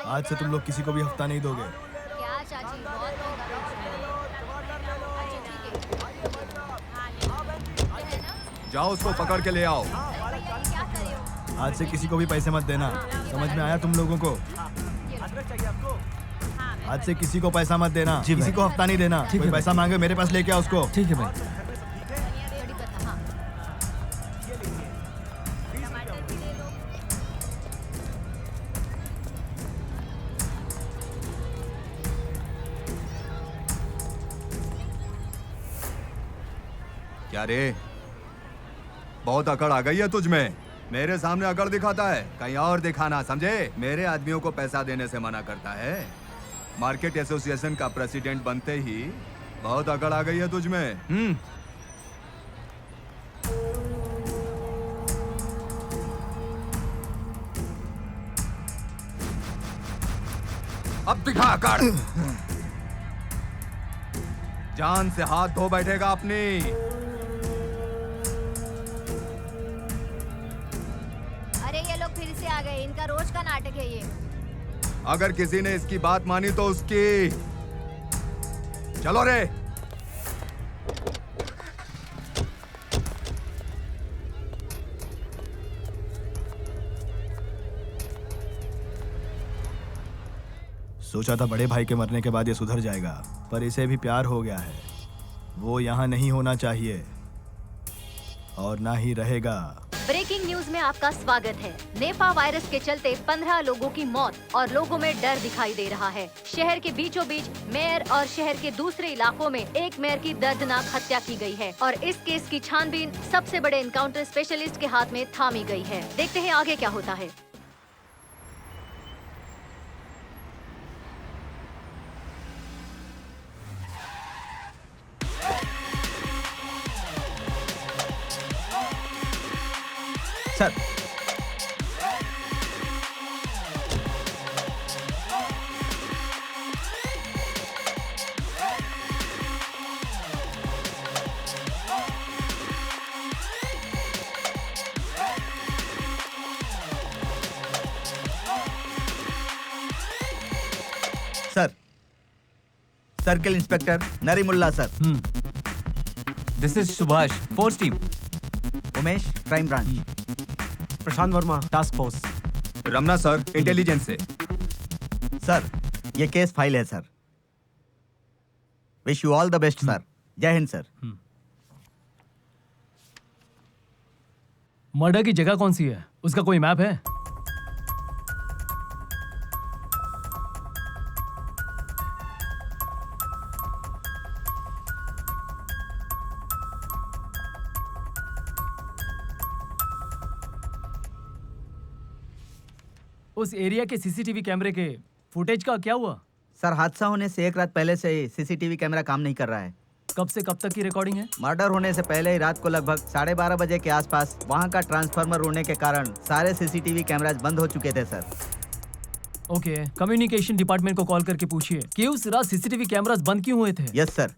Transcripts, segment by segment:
आज से तुम लोग किसी को भी हफ्ता नहीं दोगे। क्या चाची, बहुत महंगा बेच रहे हो। अच्छा ठीक है। जाओ उसको पकड़ के ले आओ। अरे भैया ये क्या कर रहे हो? आज से किसी को भी पैसे मत देना, समझ में आया तुम लोगों को? आज से किसी को पैसा मत देना, किसी को हफ्ता नहीं देना। कोई पैसा मांगे मेरे पास लेके आओ उसको। ठीक है भाई। बड़ी पता, हाँ। टमाटर भी ले लो। क्या रे, बहुत अकड़ आ गई है तुझ में। मेरे सामने अकड़ दिखाता है, कहीं और दिखाना, समझे? मेरे आदमियों को पैसा देने से मना करता है। मार्केट एसोसिएशन का प्रेसिडेंट बनते ही बहुत अकड़ आ गई है तुझ में। अब दिखा अकड़। जान से हाथ धो बैठेगा अपनी। अरे ये लोग फिर से आ गए, इनका रोज का नाटक है ये। अगर किसी ने इसकी बात मानी तो उसकी। चलो रे। सोचा था बड़े भाई के मरने के बाद ये सुधर जाएगा, पर इसे भी प्यार हो गया है। वो यहाँ नहीं होना चाहिए और ना ही रहेगा। ब्रेकिंग न्यूज में आपका स्वागत है। नेपा वायरस के चलते 15 लोगों की मौत और लोगों में डर दिखाई दे रहा है। शहर के बीचों बीच मेयर और शहर के दूसरे इलाकों में एक मेयर की दर्दनाक हत्या की गई है और इस केस की छानबीन सबसे बड़े एनकाउंटर स्पेशलिस्ट के हाथ में थामी गई है। देखते हैं आगे क्या होता है। Sir, sir, circle inspector Narimulla sir. This is Subhash, force team. Umesh, crime branch. Prashant Verma, task force. Ramana sir, intelligence से। सर, ये केस फाइल है sir. Wish you all the best sir. जय हिंद सर। मर्डर की जगह कौन सी है? उसका कोई मैप है? उस एरिया के सीसीटीवी कैमरे के फुटेज का क्या हुआ? सर, हादसा होने से एक रात पहले से ही सीसीटीवी कैमरा काम नहीं कर रहा है। कब से कब तक की रिकॉर्डिंग है? मर्डर होने से पहले ही रात को लगभग 12:30 बजे के आसपास वहां का ट्रांसफार्मर उड़ने के कारण सारे सीसीटीवी कैमराज बंद हो चुके थे सर। ओके, कम्युनिकेशन डिपार्टमेंट को कॉल करके पूछिए कि उस रात सीसीटीवी कैमरास बंद क्यों हुए थे। Yes sir.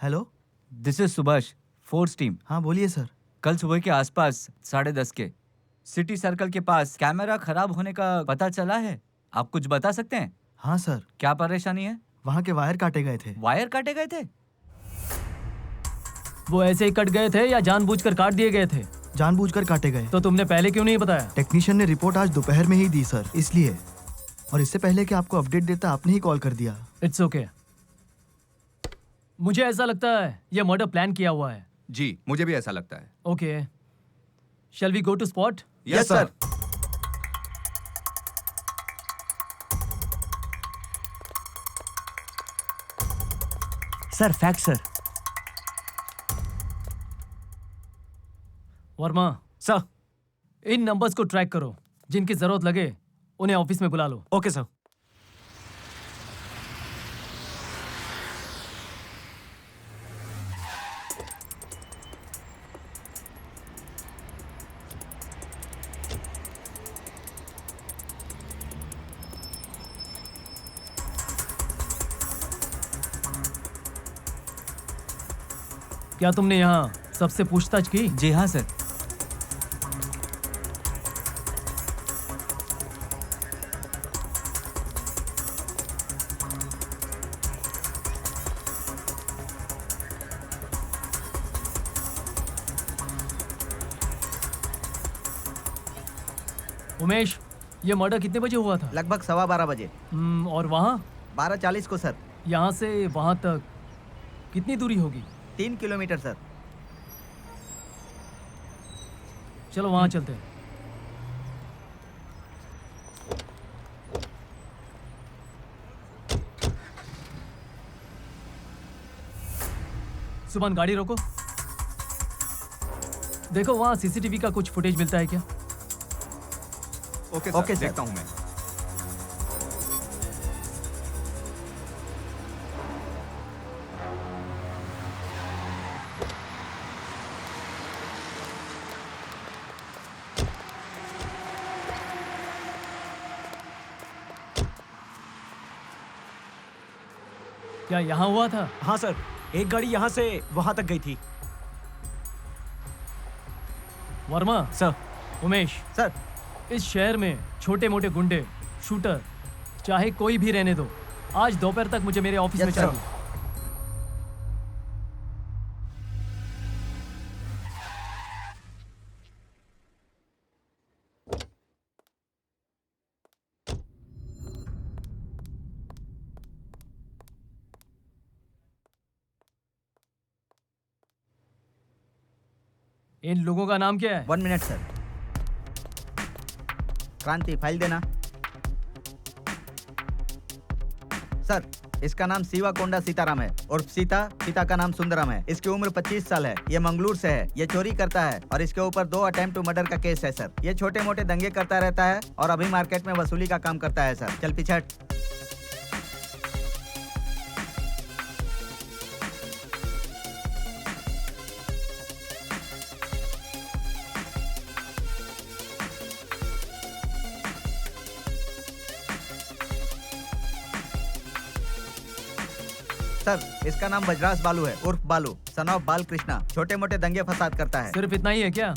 Hello, this is Subhash, force team. हाँ बोलिए सर। कल सुबह के आसपास 10:30 के सिटी सर्कल के पास कैमरा खराब होने का पता चला है। आप कुछ बता सकते हैं? हाँ सर, क्या परेशानी है? वहाँ के वायर काटे गए थे। वायर काटे गए थे? वो ऐसे ही कट गए थे या जानबूझकर काट दिए गए थे? जानबूझकर काटे गए। तो तुमने पहले क्यों नहीं बताया? टेक्नीशियन ने रिपोर्ट आज दोपहर में ही दी सर, इसलिए। और इससे पहले कि आपको अपडेट देता आपने ही कॉल कर दिया। It's okay. मुझे ऐसा लगता है ये मर्डर प्लान किया हुआ है। जी, मुझे भी ऐसा लगता है। Okay, shall we go to spot? Yes sir. Sir, fact sir. Verma sir. इन नंबर्स को ट्रैक करो, जिनकी जरूरत लगे उन्हें ऑफिस में बुला लो। Okay sir. क्या तुमने यहाँ सबसे पूछताछ की? जी हाँ सर। उमेश, ये मर्डर कितने बजे हुआ था? लगभग 12:15 बजे। और वहाँ 12:40 को सर। यहाँ से वहाँ तक कितनी दूरी होगी? 3 किलोमीटर सर। चलो वहाँ चलते हैं। सुमन, गाड़ी रोको। देखो वहाँ सीसीटीवी का कुछ फुटेज मिलता है क्या? Okay okay sir, sir. देखता हूँ मैं। क्या यहाँ हुआ था? हाँ सर, एक गाड़ी यहाँ से वहां तक गई थी। वर्मा, सर। उमेश, सर। इस शहर में छोटे मोटे गुंडे, शूटर, चाहे कोई भी रहने दो, आज दोपहर तक मुझे मेरे ऑफिस में Yes, sir. चाहिए। इन लोगों का नाम क्या है? 1 मिनट सर। क्रांति, फाइल देना। सर, इसका नाम सीवा कोंडा सीताराम है और सीता पिता का नाम सुंदरम है। इसकी उम्र 25 साल है। ये मंगलूर से है। ये चोरी करता है और इसके ऊपर 2 अटेम्प्ट टू मर्डर का केस है सर। ये छोटे मोटे दंगे करता रहता है और अभी मार्केट में वसूली का काम करता है सर। चल पीछे हट। सर, इसका नाम बजराज बालू है उर्फ बालू, सन ऑफ बाल कृष्णा। छोटे मोटे दंगे फसाद करता है। सिर्फ इतना ही है क्या?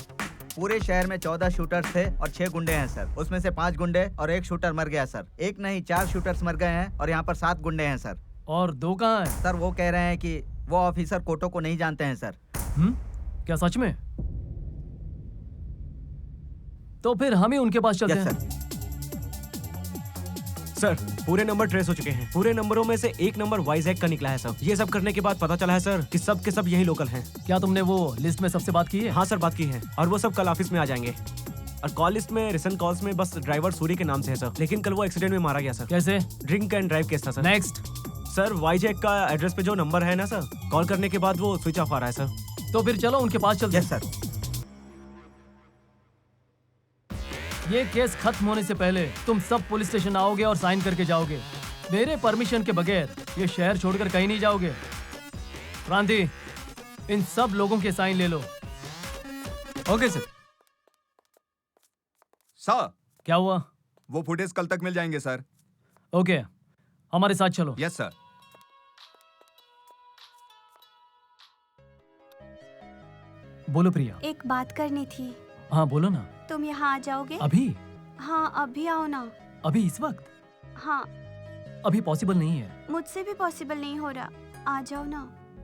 पूरे शहर में 14 शूटर्स थे और 6 गुंडे हैं सर। उसमें से 5 गुंडे और 1 शूटर मर गया सर। एक नहीं 4 शूटर्स मर गए हैं और यहाँ पर 7 गुंडे हैं सर। और 2 कहाँ हैं? सर, वो कह रहे हैं कि वो ऑफिसर कोटो को नहीं जानते हैं सर। क्या सच में? तो फिर हम ही उनके पास चलते यस हैं। सर। सर, पूरे नंबर ट्रेस हो चुके हैं। पूरे नंबरों में से एक नंबर वाइजैक का निकला है सर। ये सब करने के बाद पता चला है सर कि सब के सब यही लोकल हैं। क्या तुमने वो लिस्ट में सबसे बात की है? हाँ सर, बात की है और वो सब कल ऑफिस में आ जाएंगे। और कॉल लिस्ट में रिसेंट कॉल्स में बस ड्राइवर सूरी के नाम से है सर, लेकिन कल वो एक्सीडेंट में मारा गया सर। कैसे? ड्रिंक एंड ड्राइव केस था सर। नेक्स्ट। सर, वाइजैक का एड्रेस पे जो नंबर है ना सर, कॉल करने के बाद वो स्विच ऑफ आ रहा है सर। तो फिर चलो उनके पास चलते यस हैं। सर। ये केस खत्म होने से पहले तुम सब पुलिस स्टेशन आओगे और साइन करके जाओगे। मेरे परमिशन के बगैर ये शहर छोड़कर कहीं नहीं जाओगे। क्रांति, इन सब लोगों के साइन ले लो। Okay sir. सर, क्या हुआ? वो फुटेज कल तक मिल जाएंगे सर। ओके, हमारे साथ चलो। Yes sir. बोलो प्रिया। एक बात करनी थी। हाँ बोलो ना। तुम यहाँ आ जाओगे? अभी? हाँ, अभी आओ ना। अभी इस वक्त? हाँ, अभी पॉसिबल नहीं है। मुझसे भी पॉसिबल नहीं हो रहा। आ जाओ ना।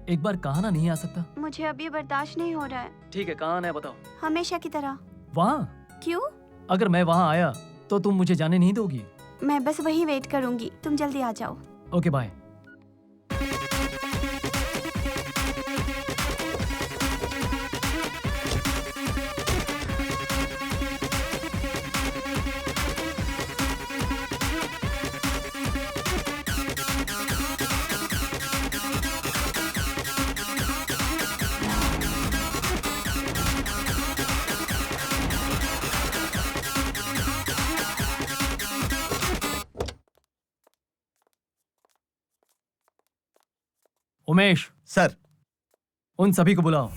एक बार कहा ना नहीं आ सकता। मुझे अभी बर्दाश्त नहीं हो रहा है। ठीक है, कहाँ आना है बताओ। हमेशा की तरह। वहाँ? क्यों? अगर मैं वहाँ आया तो तुम मुझे जाने नहीं दोगी। मैं बस वही वेट करूंगी। तुम जल्दी आ जाओ। Okay bye. उमेश, सर। उन सभी को बुलाओ।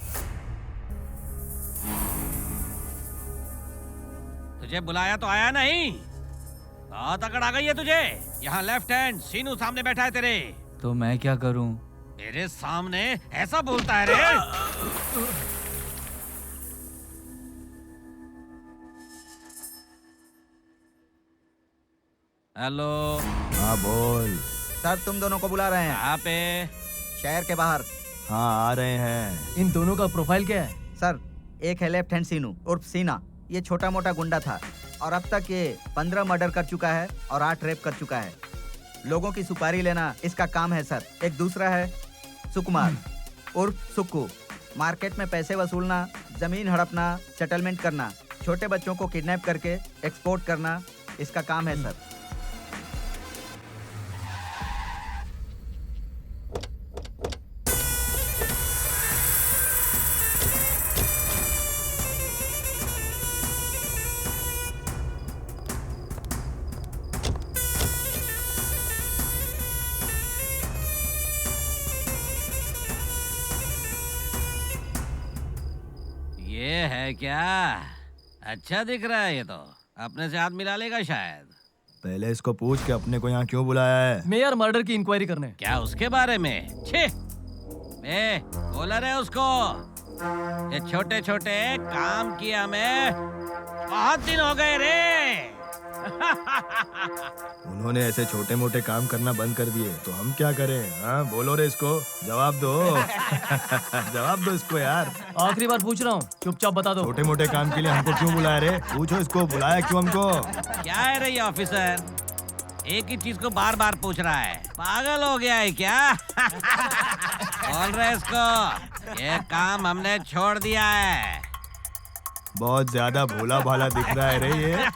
तुझे बुलाया तो आया नहीं। बहुत अकड़ आ गई है तुझे। यहाँ लेफ्ट हैंड सीनू सामने बैठा है तेरे। तो मैं क्या करूं? तेरे सामने ऐसा बोलता है रे। हेलो। हाँ बोल। सर तुम दोनों को बुला रहे हैं कहाँ पे? शहर के बाहर। हाँ आ रहे हैं। इन दोनों का प्रोफाइल क्या है? सर एक है लेफ्ट हैंड सीनू उर्फ सीना, ये छोटा मोटा गुंडा था और अब तक ये 15 मर्डर कर चुका है और 8 रेप कर चुका है। लोगों की सुपारी लेना इसका काम है सर। एक दूसरा है सुकुमार उर्फ सुक्कू, मार्केट में पैसे वसूलना, जमीन हड़पना, सेटलमेंट करना, छोटे बच्चों को किडनैप करके एक्सपोर्ट करना इसका काम है सर। ये है क्या? अच्छा दिख रहा है ये तो। अपने से हाथ मिला लेगा शायद। पहले इसको पूछ के अपने को यहाँ क्यों बुलाया है। मेयर मर्डर की इंक्वायरी करने। क्या उसके बारे में? छे! बोला रहे उसको। ये छोटे छोटे काम किया मैं बहुत दिन हो गए रे। उन्होंने ऐसे छोटे मोटे काम करना बंद कर दिए तो हम क्या करें? हाँ बोलो रे, इसको जवाब दो। जवाब दो इसको यार। आखिरी बार पूछ रहा हूँ, चुपचाप बता दो। छोटे मोटे काम के लिए हमको क्यों बुलाया रे? पूछो इसको, बुलाया क्यों हमको? क्या है रे ये ऑफिसर? एक ही चीज को बार बार पूछ रहा है। पागल हो गया है क्या? बोल रहे इसको, ये काम हमने छोड़ दिया है। बहुत ज्यादा भोला भाला दिख रहा है रे ये।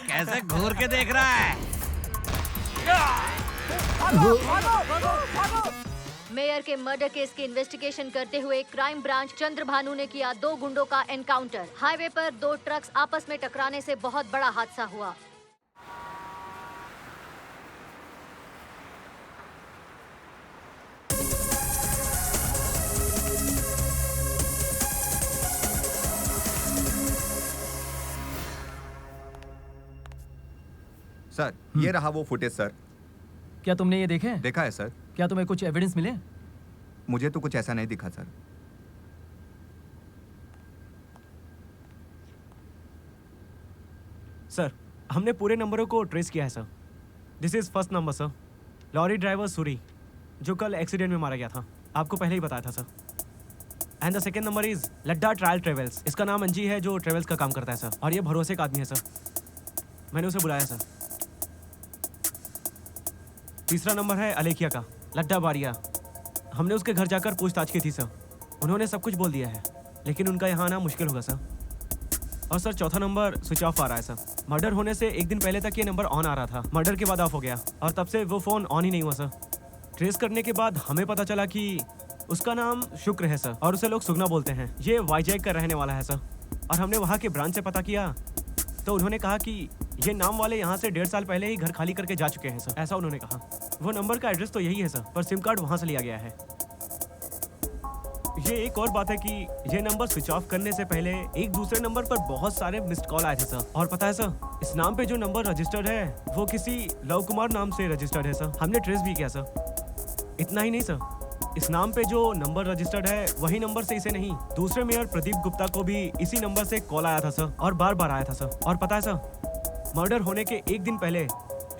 कैसे घूर के देख रहा है। मेयर के मर्डर केस की इन्वेस्टिगेशन करते हुए क्राइम ब्रांच चंद्रभानु ने किया 2 गुंडों का एनकाउंटर। हाईवे पर 2 ट्रक्स आपस में टकराने से बहुत बड़ा हादसा हुआ। सर ये रहा वो फुटेज सर। क्या तुमने ये देखे? देखा है सर। क्या तुम्हें कुछ एविडेंस मिले? मुझे तो कुछ ऐसा नहीं दिखा सर। सर हमने पूरे नंबरों को ट्रेस किया है sir. This is first number sir, lorry driver Suri, जो कल एक्सीडेंट में मारा गया था। आपको पहले ही बताया था sir. And the second number is Ladda trial travels. इसका नाम अंजी है, जो ट्रेवल्स का काम करता है सर, और ये भरोसे का आदमी है सर। मैंने उसे बुलाया सर। तीसरा नंबर है अलेखिया का, लड्डा बारिया। हमने उसके घर जाकर पूछताछ की थी सर। उन्होंने सब कुछ बोल दिया है, लेकिन उनका यहाँ आना मुश्किल होगा सर। और सर चौथा नंबर स्विच ऑफ आ रहा है सर। मर्डर होने से एक दिन पहले तक ये नंबर ऑन आ रहा था, मर्डर के बाद ऑफ हो गया और तब से वो फ़ोन ऑन ही नहीं हुआ सर। ट्रेस करने के बाद हमें पता चला कि उसका नाम शुक्र है सर, और उसे लोग सुगना बोलते हैं। ये वाईजैक का रहने वाला है सर। और हमने वहाँ के ब्रांच से पता किया तो उन्होंने कहा कि ये नाम वाले यहाँ से 1.5 साल पहले ही घर खाली करके जा चुके हैं सर, ऐसा उन्होंने कहा। वो नंबर का एड्रेस तो यही है सर, पर सिम कार्ड वहाँ से लिया गया है। ये एक और बात है कि ये नंबर स्विच ऑफ करने से पहले एक दूसरे नंबर पर बहुत सारे मिस्ड कॉल आए थे सर। और पता है सर, इस नाम पे जो नंबर रजिस्टर्ड है वो किसी लव कुमार नाम से रजिस्टर्ड है सर। हमने ट्रेस भी किया सर। इतना ही नहीं सर, इस नाम पे जो नंबर रजिस्टर्ड है वही नंबर से इसे नहीं, दूसरे मेयर प्रदीप गुप्ता को भी इसी नंबर से कॉल आया था सर, और बार बार आया था सर। और पता है सर, मर्डर होने के एक दिन पहले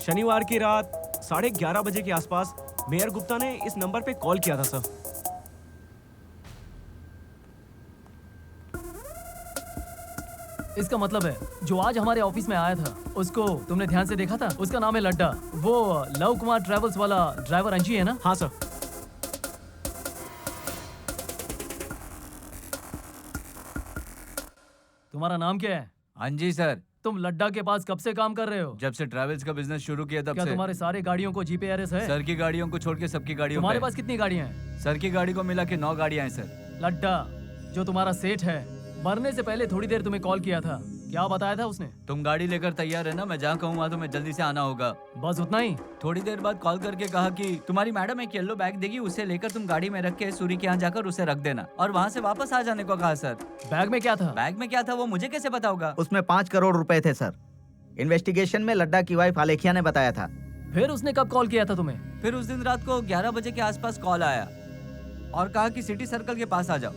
शनिवार की रात 11:30 बजे के आसपास मेयर गुप्ता ने इस नंबर पे कॉल किया था सर। इसका मतलब है जो आज हमारे ऑफिस में आया था उसको तुमने ध्यान से देखा था? उसका नाम है लड्डा। वो लव कुमार ट्रेवल्स वाला ड्राइवर अंजी है ना? हाँ सर। तुम्हारा नाम क्या है? अंजी सर। तुम लड्डा के पास कब से काम कर रहे हो? जब से ट्रैवल्स का बिजनेस शुरू किया तब क्या से। तुम्हारे सारे गाड़ियों को जीपीआरएस है? सर की गाड़ियों को छोड़ के सबकी गाड़ियों तुम्हारे पे। पास कितनी गाड़ियां हैं? सर की गाड़ी को मिला के 9 गाड़ियां हैं सर। लड्डा जो तुम्हारा सेठ है, मरने से पहले थोड़ी देर तुम्हें कॉल किया था, क्या बताया था उसने? तुम गाड़ी लेकर तैयार है ना? मैं जहाँ कहूँ वहाँ तुम्हें जल्दी से आना होगा। बस उतना ही? थोड़ी देर बाद कॉल करके कहा कि तुम्हारी मैडम एक येलो बैग देगी, उसे लेकर तुम गाड़ी में रख के सूरी के यहाँ जाकर उसे रख देना, और वहाँ से वापस आ जाने को कहा सर। बैग में क्या था? बैग में क्या था वो मुझे कैसे पता होगा? उसमें 5 करोड़ रुपए थे सर। इन्वेस्टिगेशन में लड्डा की वाइफ आलेखिया ने बताया था। फिर उसने कब कॉल किया था तुम्हें? फिर उस दिन रात को 11 बजे के आसपास कॉल आया। और कहा कि सिटी सर्कल के पास आ जाओ।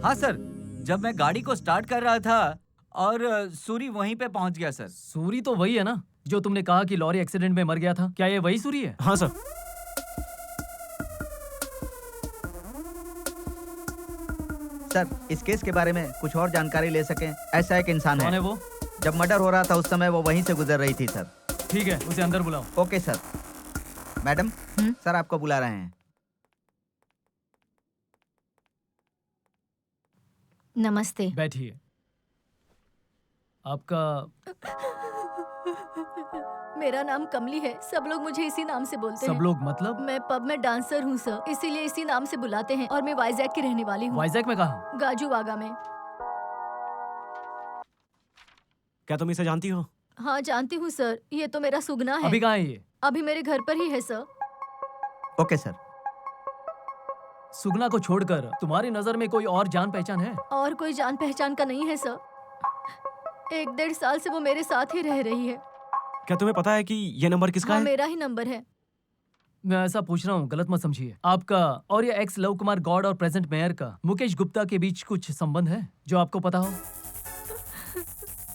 हाँ सर, जब मैं गाड़ी को स्टार्ट कर रहा था और सूरी वहीं पे पहुंच गया सर। सूरी तो वही है ना जो तुमने कहा कि लॉरी एक्सीडेंट में मर गया था। क्या ये वही सूरी है? हाँ सर। सर, इस केस के बारे में कुछ और जानकारी ले सकें, ऐसा एक इंसान कौन है है वो? जब मर्डर हो रहा था उस समय वो वहीं से गुजर रही थी सर। ठीक है, उसे अंदर बुलाओ। Okay sir. मैडम, सर आपको बुला रहे हैं। नमस्ते। बैठिए। आपका मेरा नाम कमली है। सब लोग मुझे इसी नाम से बोलते हैं। सब लोग मतलब? मैं पब में डांसर हूँ सर, इसीलिए इसी नाम से बुलाते हैं। और मैं वाइजैक की रहने वाली हूँ। वाइजैक में कहाँ? गाजूवागा में। क्या तुम इसे जानती हो? हाँ जानती हूँ सर, ये तो मेरा सुगना है। अभी कहाँ है ये? अभी मेरे घर पर ही है सर। Okay sir. सुगना को छोड़कर तुम्हारी नजर में कोई और जान पहचान है? और कोई जान पहचान का नहीं है सर। 1-1.5 साल से वो मेरे साथ ही रह रही है। क्या तुम्हें पता है कि ये नंबर किसका हाँ, है? मेरा ही नंबर है। मैं ऐसा पूछ रहा हूँ, गलत मत समझिए। आपका और ये एक्स लव कुमार गॉड और प्रेजेंट मेयर का मुकेश गुप्ता के बीच कुछ संबंध है जो आपको पता हो?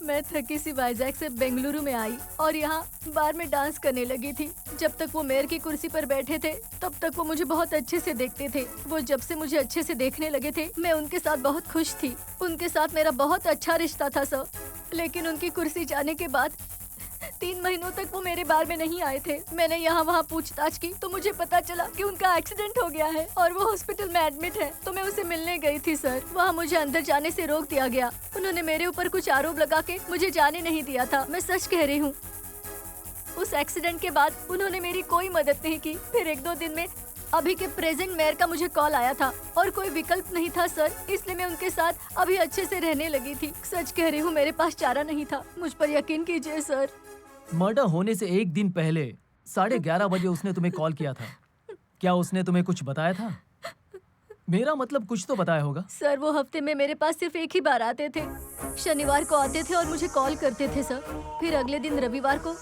मैं थकी सी वाइजैक से बेंगलुरु में आई और यहाँ बार में डांस करने लगी थी। जब तक वो मेयर की कुर्सी पर बैठे थे तब तक वो मुझे बहुत अच्छे से देखते थे। वो जब से मुझे अच्छे से देखने लगे थे मैं उनके साथ बहुत खुश थी। उनके साथ मेरा बहुत अच्छा रिश्ता था सर। लेकिन उनकी कुर्सी जाने के बाद 3 महीनों तक वो मेरे बार में नहीं आए थे। मैंने यहाँ वहाँ पूछताछ की तो मुझे पता चला कि उनका एक्सीडेंट हो गया है और वो हॉस्पिटल में एडमिट है। तो मैं उसे मिलने गई थी सर। वहाँ मुझे अंदर जाने से रोक दिया गया। उन्होंने मेरे ऊपर कुछ आरोप लगा के मुझे जाने नहीं दिया था। मैं सच कह रही हूँ। उस एक्सीडेंट के बाद उन्होंने मेरी कोई मदद नहीं की। फिर 1-2 दिन में अभी के प्रेजेंट मेयर का मुझे कॉल आया था और कोई विकल्प नहीं था सर, इसलिए मैं उनके साथ अभी अच्छे से रहने लगी थी। सच कह रही हूँ, मेरे पास चारा नहीं था। मुझ पर यकीन कीजिए सर। मर्डर होने से 1 दिन पहले 11:30 बजे उसने तुम्हें कॉल किया था। क्या उसने तुम्हें कुछ बताया था? मेरा मतलब कुछ तो बताया होगा। सर वो हफ्ते में मेरे पास सिर्फ एक ही बार आते थे। शनिवार को आते थे और मुझे कॉल करते थे सर। फिर अगले दिन रविवार को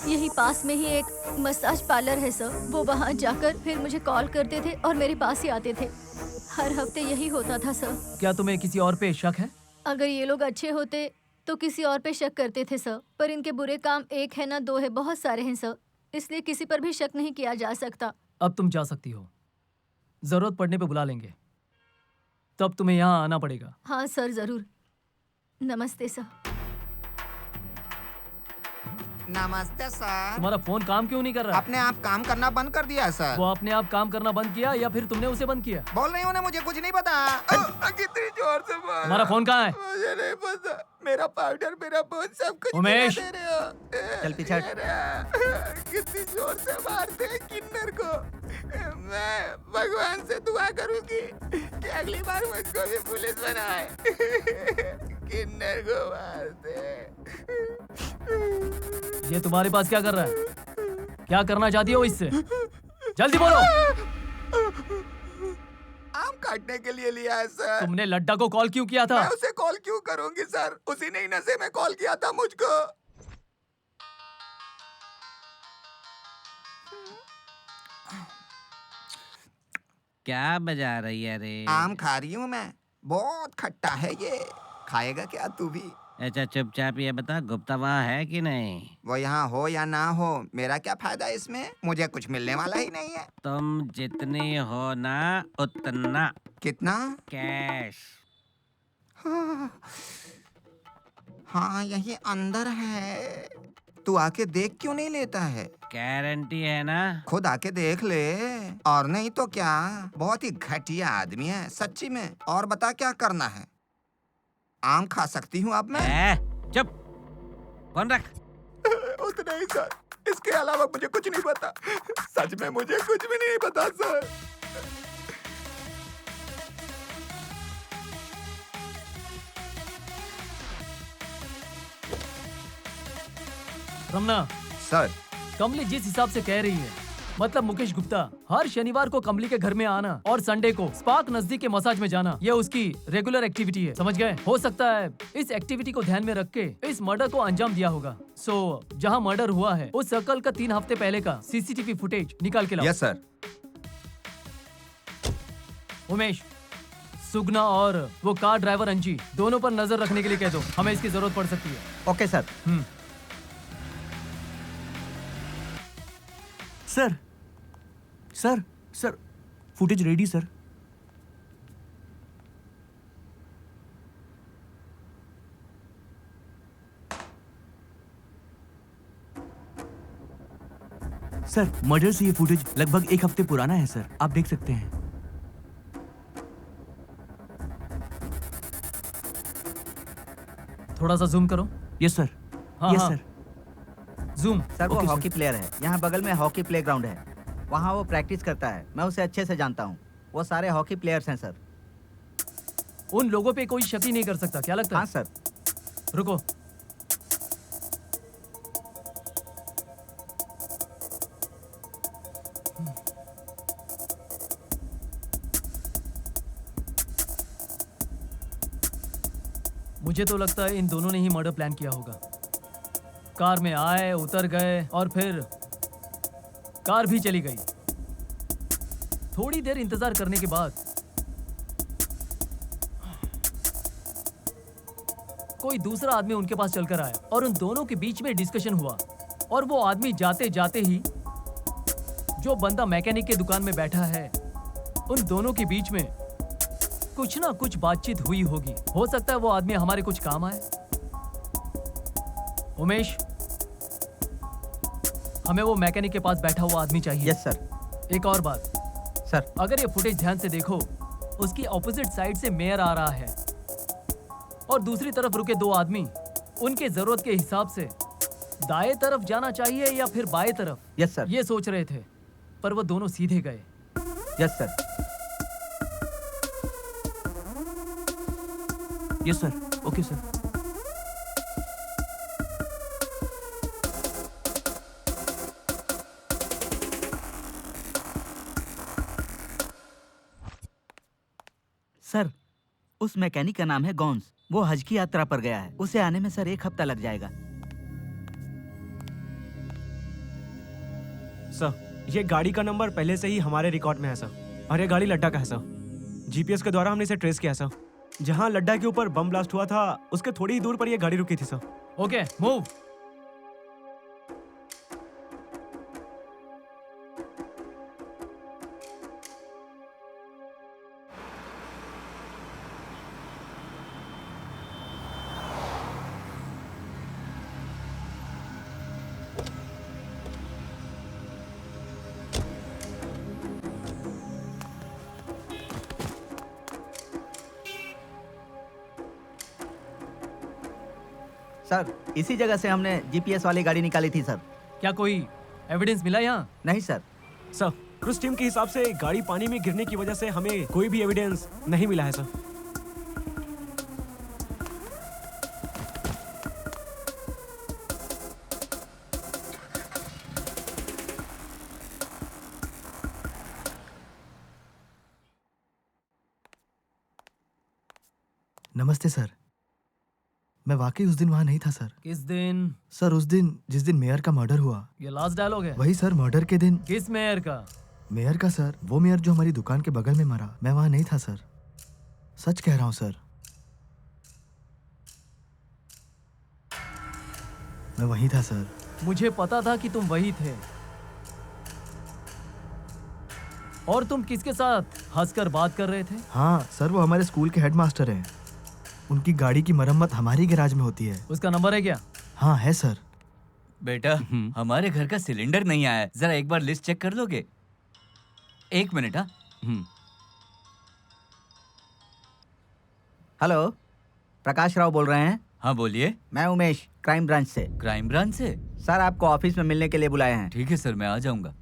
यही पास में ही एक मसाज पार्लर है सर, वो वहाँ जाकर फिर मुझे कॉल करते थे और मेरे पास ही आते थे। हर हफ्ते यही होता था सर। क्या तुम्हें किसी और पे शक है? अगर ये लोग अच्छे होते तो किसी और पे शक करते थे सर, पर इनके बुरे काम एक है ना 2 है, बहुत सारे हैं सर, इसलिए किसी पर भी शक नहीं किया जा सकता। अब तुम जा सकती हो। जरूरत पड़ने पे बुला लेंगे, तब तुम्हें यहाँ आना पड़ेगा। हाँ सर जरूर। नमस्ते सर। नमस्ते सर। तुम्हारा फोन काम क्यों नहीं कर रहा? अपने आप काम करना बंद कर दिया सर। वो अपने आप काम करना बंद किया या फिर तुमने उसे बंद किया? बोल रही हूँ ना, मुझे कुछ नहीं पता। कितनी जोर से मारा। तुम्हारा फोन कहाँ है? मुझे नहीं पता। मेरा पाउडर, मेरा फोन, सब कुछ उमेश! गिरा दे रहे हो। चल पीछे हट। कितनी जोर से मारते हैं किन्नर को। मैं भगवान से दुआ करूंगी कि अगली बार मुझको भी पुलिस बनाए। किन्नर को मारते। ये तुम्हारे पास क्या कर रहा है? क्या करना चाहती हो इससे? जल्दी बोलो। आम काटने के लिए लिया है सर। तुमने लड्डा को कॉल क्यों किया था? मैं उसे कॉल क्यों करूंगी सर, उसी ने ही नशे में कॉल किया था मुझको। क्या बजा रही है रे? आम खा रही हूँ मैं, बहुत खट्टा है ये। खाएगा क्या तू भी? अच्छा चुपचाप ये बता, गुप्ता वहाँ है कि नहीं? वो यहाँ हो या ना हो, मेरा क्या फायदा इसमें? मुझे कुछ मिलने वाला ही नहीं है। तुम जितनी हो ना उतना कितना? कैश। हाँ यही अंदर है। तू आके देख क्यों नहीं लेता है? गारंटी है ना? खुद आके देख ले। और नहीं तो क्या, बहुत ही घटिया आदमी है सच्ची में। और बता क्या करना है? आम खा सकती हूँ अब मैं? चुप। फोन रख। उतना ही सर, इसके अलावा मुझे कुछ नहीं पता। सच में मुझे कुछ भी नहीं पता सर। रमना, सर कमली जिस हिसाब से कह रही है, मतलब मुकेश गुप्ता हर शनिवार को कमली के घर में आना और संडे को स्पार्क नजदीक के मसाज में जाना, ये उसकी रेगुलर एक्टिविटी है। समझ गए? हो सकता है इस एक्टिविटी को ध्यान में रख के इस मर्डर को अंजाम दिया होगा। सो जहाँ मर्डर हुआ है उस सर्कल का 3 हफ्ते पहले का सीसीटीवी फुटेज निकाल के लाओ। Yes sir. उमेश, सुगना और वो कार ड्राइवर अंजी दोनों पर नजर रखने के लिए कह दो, हमें इसकी जरूरत पड़ सकती है। Okay sir. Sir sir sir footage ready sir. Sir murder से ये फुटेज लगभग 1 हफ्ते पुराना है सर, आप देख सकते हैं। थोड़ा सा जूम करो। Yes sir. हाँ, यस हाँ। सर। जूम। सर वो ओके, सर। हॉकी प्लेयर है, यहाँ बगल में हॉकी प्लेग्राउंड है, वहाँ वो प्रैक्टिस करता है, मैं उसे अच्छे से जानता हूँ। वो सारे हॉकी प्लेयर्स हैं सर। उन लोगों पे कोई शक ही नहीं कर सकता, क्या लगता है? हाँ सर। रुको। मुझे तो लगता है इन दोनों ने ही मर्डर प्लान किया होगा। कार में आए, उतर गए और फिर कार भी चली गई। थोड़ी देर इंतजार करने के बाद कोई दूसरा आदमी उनके पास चलकर आया और उन दोनों के बीच में डिस्कशन हुआ, और वो आदमी जाते जाते ही जो बंदा मैकेनिक के दुकान में बैठा है, उन दोनों के बीच में कुछ ना कुछ बातचीत हुई होगी। हो सकता है वो आदमी हमारे कुछ काम आए। उमेश, हमें वो मैकेनिक के पास बैठा हुआ आदमी चाहिए। Yes sir. एक और बात सर, अगर ये फुटेज ध्यान से देखो, उसकी ऑपोजिट साइड से मेयर आ रहा है और दूसरी तरफ रुके 2 आदमी। उनके जरूरत के हिसाब से दाएं तरफ जाना चाहिए या फिर बाएं तरफ, यस सर। ये सोच रहे थे, पर वो दोनों सीधे गए। Yes sir. Yes sir. Okay sir. Sir, उस मैकेनिक का नाम है गॉन्स। वो हज की यात्रा पर गया है, उसे आने में सर 1 हफ्ता लग जाएगा। सर ये गाड़ी का नंबर पहले से ही हमारे रिकॉर्ड में है सर, और ये गाड़ी लड्डा का है सर। जीपीएस के द्वारा हमने इसे ट्रेस किया सर। जहां लड्डा के ऊपर बम ब्लास्ट हुआ था, उसके थोड़ी ही दूर पर ये गाड़ी रुकी थी सर। Okay, move. सर, इसी जगह से हमने जीपीएस वाली गाड़ी निकाली थी सर। क्या कोई एविडेंस मिला यहाँ? नहीं सर। सर क्रूज टीम के हिसाब से गाड़ी पानी में गिरने की वजह से हमें कोई भी एविडेंस नहीं मिला है सर। नमस्ते सर। मैं वाकई उस दिन वहाँ नहीं था सर। किस दिन? सर उस दिन जिस दिन मेयर का मर्डर हुआ। ये लास्ट डायलॉग है? वही सर, मर्डर के दिन। किस मेयर का? मेयर का सर, वो मेयर जो हमारी दुकान के बगल में मरा। मैं वहाँ नहीं था सर, सच कह रहा हूँ सर। मैं वहीं था सर। मुझे पता था कि तुम वही थे। और तुम किसके साथ हंसकर बात कर रहे थे? हाँ सर, वो हमारे स्कूल के हेडमास्टर हैं। उनकी गाड़ी की मरम्मत हमारी गैराज में होती है। उसका नंबर है क्या? हाँ है सर। बेटा, हमारे घर का सिलेंडर नहीं आया है, जरा एक बार लिस्ट चेक कर लोगे? 1 मिनट। हाँ। हेलो, प्रकाश राव बोल रहे हैं? हाँ बोलिए। मैं उमेश, क्राइम ब्रांच से। क्राइम ब्रांच से? सर आपको ऑफिस में मिलने के लिए बुलाए हैं। ठीक है सर, मैं आ जाऊंगा।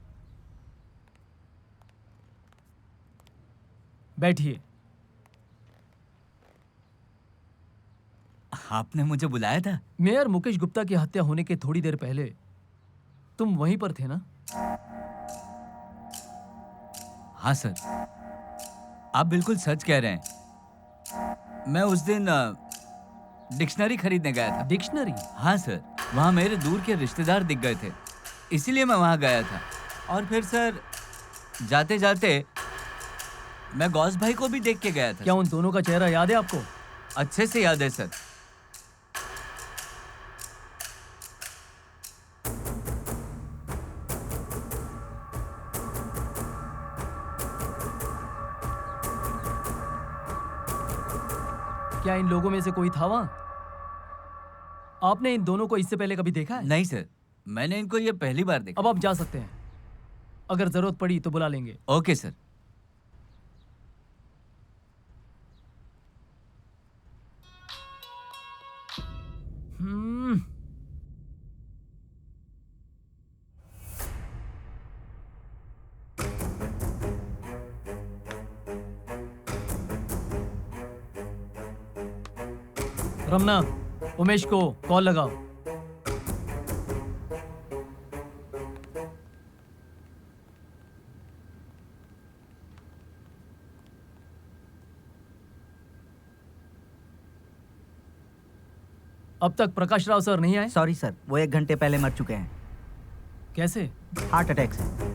बैठिए। आपने मुझे बुलाया था? मेयर मुकेश गुप्ता की हत्या होने के थोड़ी देर पहले तुम वहीं पर थे ना? हाँ सर, आप बिल्कुल सच कह रहे हैं। मैं उस दिन डिक्शनरी खरीदने गया था। डिक्शनरी? हाँ सर, वहाँ मेरे दूर के रिश्तेदार दिख गए थे, इसीलिए मैं वहाँ गया था। और फिर सर जाते जाते मैं गौस भाई को भी देख के गया था। क्या उन दोनों का चेहरा याद है आपको? अच्छे से याद है सर। क्या इन लोगों में से कोई था वहां? आपने इन दोनों को इससे पहले कभी देखा है? नहीं सर, मैंने इनको ये पहली बार देखा। अब आप जा सकते हैं। अगर जरूरत पड़ी तो बुला लेंगे। Okay sir. Hmm. Ramana, Umesh को कॉल लगाओ। अब तक प्रकाश राव सर नहीं आए? सॉरी सर, वो 1 घंटे पहले मर चुके हैं। कैसे? हार्ट अटैक से।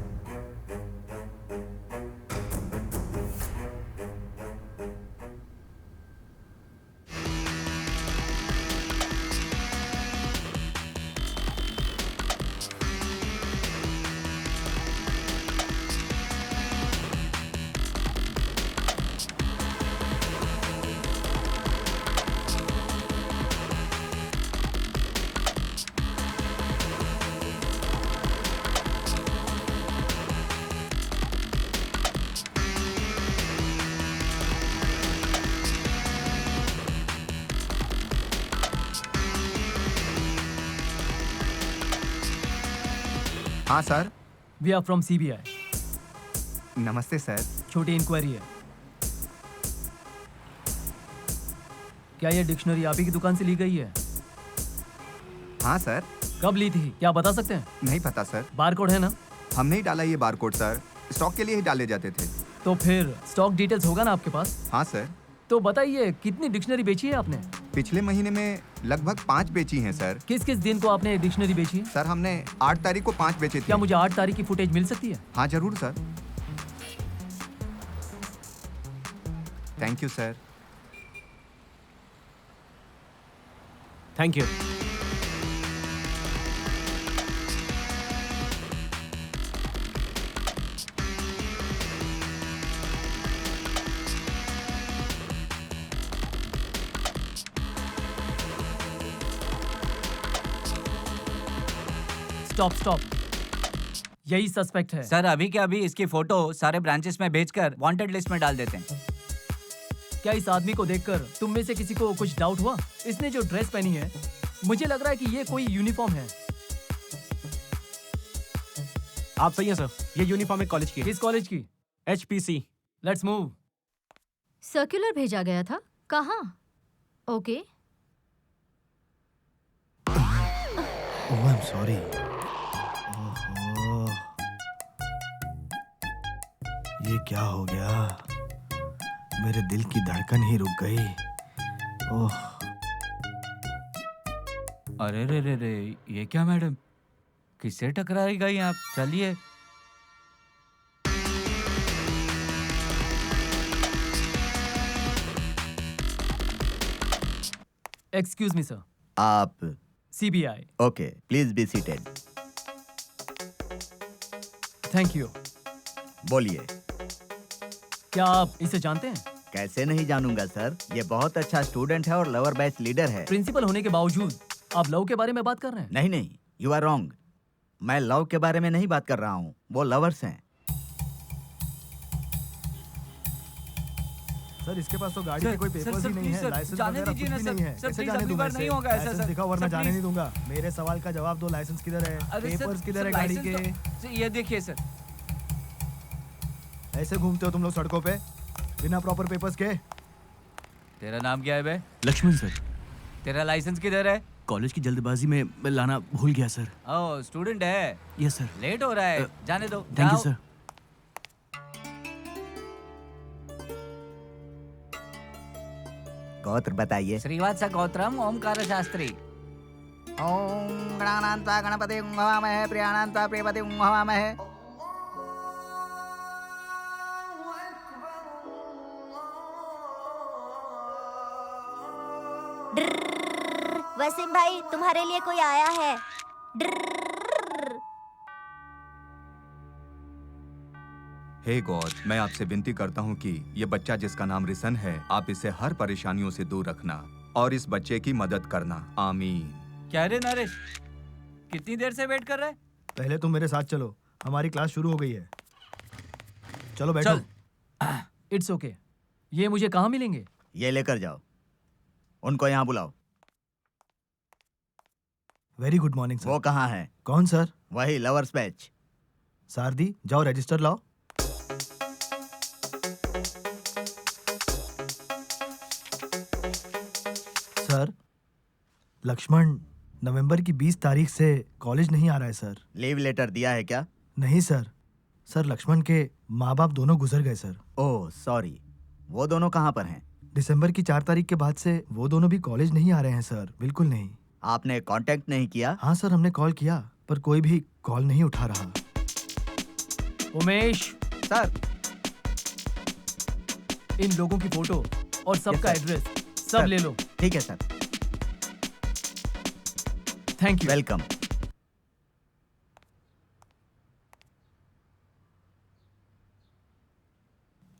हाँ sir. We are from CBI. नमस्ते सर। छोटी इंक्वायरी है। क्या ये डिक्शनरी आप ही की दुकान से ली गई है? हाँ सर। कब ली थी, क्या बता सकते हैं? नहीं पता सर। बारकोड है ना? हमने ही डाला ये बारकोड सर, स्टॉक के लिए ही डाले जाते थे। तो फिर स्टॉक डिटेल्स होगा ना आपके पास? हाँ सर। तो बताइए कितनी डिक्शनरी बेची है आपने? पिछले महीने में लगभग 5 बेची हैं सर। किस किस दिन को आपने डिक्शनरी बेची है? सर हमने 8 तारीख को 5 बेचे थे। क्या मुझे 8 तारीख की फुटेज मिल सकती है? हाँ जरूर sir. Thank you sir. Thank you. Stop stop, यही सस्पेक्ट है। सर अभी के अभी इसकी फोटो सारे ब्रांचेस में भेजकर वांटेड लिस्ट में डाल देते हैं। क्या इस आदमी को देखकर तुम में से किसी को कुछ डाउट हुआ? इसने जो ड्रेस पहनी है, मुझे लग रहा है कि ये कोई यूनिफॉर्म है। आप सही हैं सर, ये यूनिफॉर्म एक कॉलेज की है। किस कॉलेज की? HPC। Let's move. सर्कुलर भेजा गया था, कहाँ? Okay. Oh I am sorry. ओहो, ये क्या हो गया? मेरे दिल की धड़कन ही रुक गई। ओह, अरे रे रे रे, ये क्या मैडम, किससे टकराई गई आप? चलिए। Excuse me sir. आप? CBI. Okay, please be seated. Thank you. बोलिए। क्या आप इसे जानते हैं? कैसे नहीं जानूंगा सर, ये बहुत अच्छा स्टूडेंट है और लवर बैच लीडर है। प्रिंसिपल होने के बावजूद आप लव के बारे में बात कर रहे हैं? नहीं नहीं, यू आर रॉन्ग। मैं लव के बारे में नहीं बात कर रहा हूँ, वो लवर्स हैं। सर इसके पास तो गाड़ी के कोई पेपर्स ही नहीं है, लाइसेंस जाने वगैरह दीजिए कुछ ना भी सर। नहीं है। सर, कैसे प्लीज, जाने अगली दूं बार मैं नहीं इसे? होगा ऐसा, लाइसेंस सर। दिखाओ वरना सर, जाने प्लीज। नहीं दूंगा। मेरे सवाल का जवाब दो, लाइसेंस किधर है? अरे सर, पेपर्स किधर सर, है गाड़ी लाइसेंस के? तो- ये देखिए सर। ऐसे घूमते हो तुम लोग सड़कों पे बिना प्रॉपर पेपर्स के? तेरा नाम क्या है बे? लक्ष्मण सर। तेरा लाइसेंस किधर है? कॉलेज की जल्दबाजी में मैं लाना भूल गया सर। ओह, स्टूडेंट है। Yes sir. लेट हो रहा है, जाने दो। थैंक यू जाओ। सर। गोत्र बताइए। श्रीवात्स गौत्रम ओमकार शास्त्री। ओम गणानान्त्वा गणपति हवामहे, प्रियाणान्त्वा प्रियपति हवामहे। वसीम भाई, तुम्हारे लिए कोई आया है। हे गॉड, मैं आपसे विनती करता हूँ कि ये बच्चा जिसका नाम रिसन है, आप इसे हर परेशानियों से दूर रखना और इस बच्चे की मदद करना। आमीन। क्या रे नरेश, कितनी देर से वेट कर रहा है? पहले तुम मेरे साथ चलो, हमारी क्लास शुरू हो गई है। चलो बैठो। चल। It's okay. ये मुझे कहाँ मिलेंगे? ये लेकर जाओ, उनको यहाँ बुलाओ। Very good morning sir. वो कहाँ है? कौन सर? वही लवर्स बैच। सारदी, जाओ रजिस्टर लाओ। सर, लक्ष्मण नवंबर की 20 तारीख से कॉलेज नहीं आ रहा है सर। लीव लेटर दिया है क्या? नहीं सर। सर, लक्ष्मण के माँ बाप दोनों गुजर गए सर। Oh sorry. वो दोनों कहाँ पर हैं? दिसंबर की 4 तारीख के बाद से वो दोनों भी कॉलेज नहीं आ रहे हैं सर, बिल्कुल नहीं। आपने कांटेक्ट नहीं किया? हाँ सर, हमने कॉल किया पर कोई भी कॉल नहीं उठा रहा। उमेश सर, इन लोगों की फोटो और सबका एड्रेस सब सर। ले लो। ठीक है सर। Thank you. वेलकम।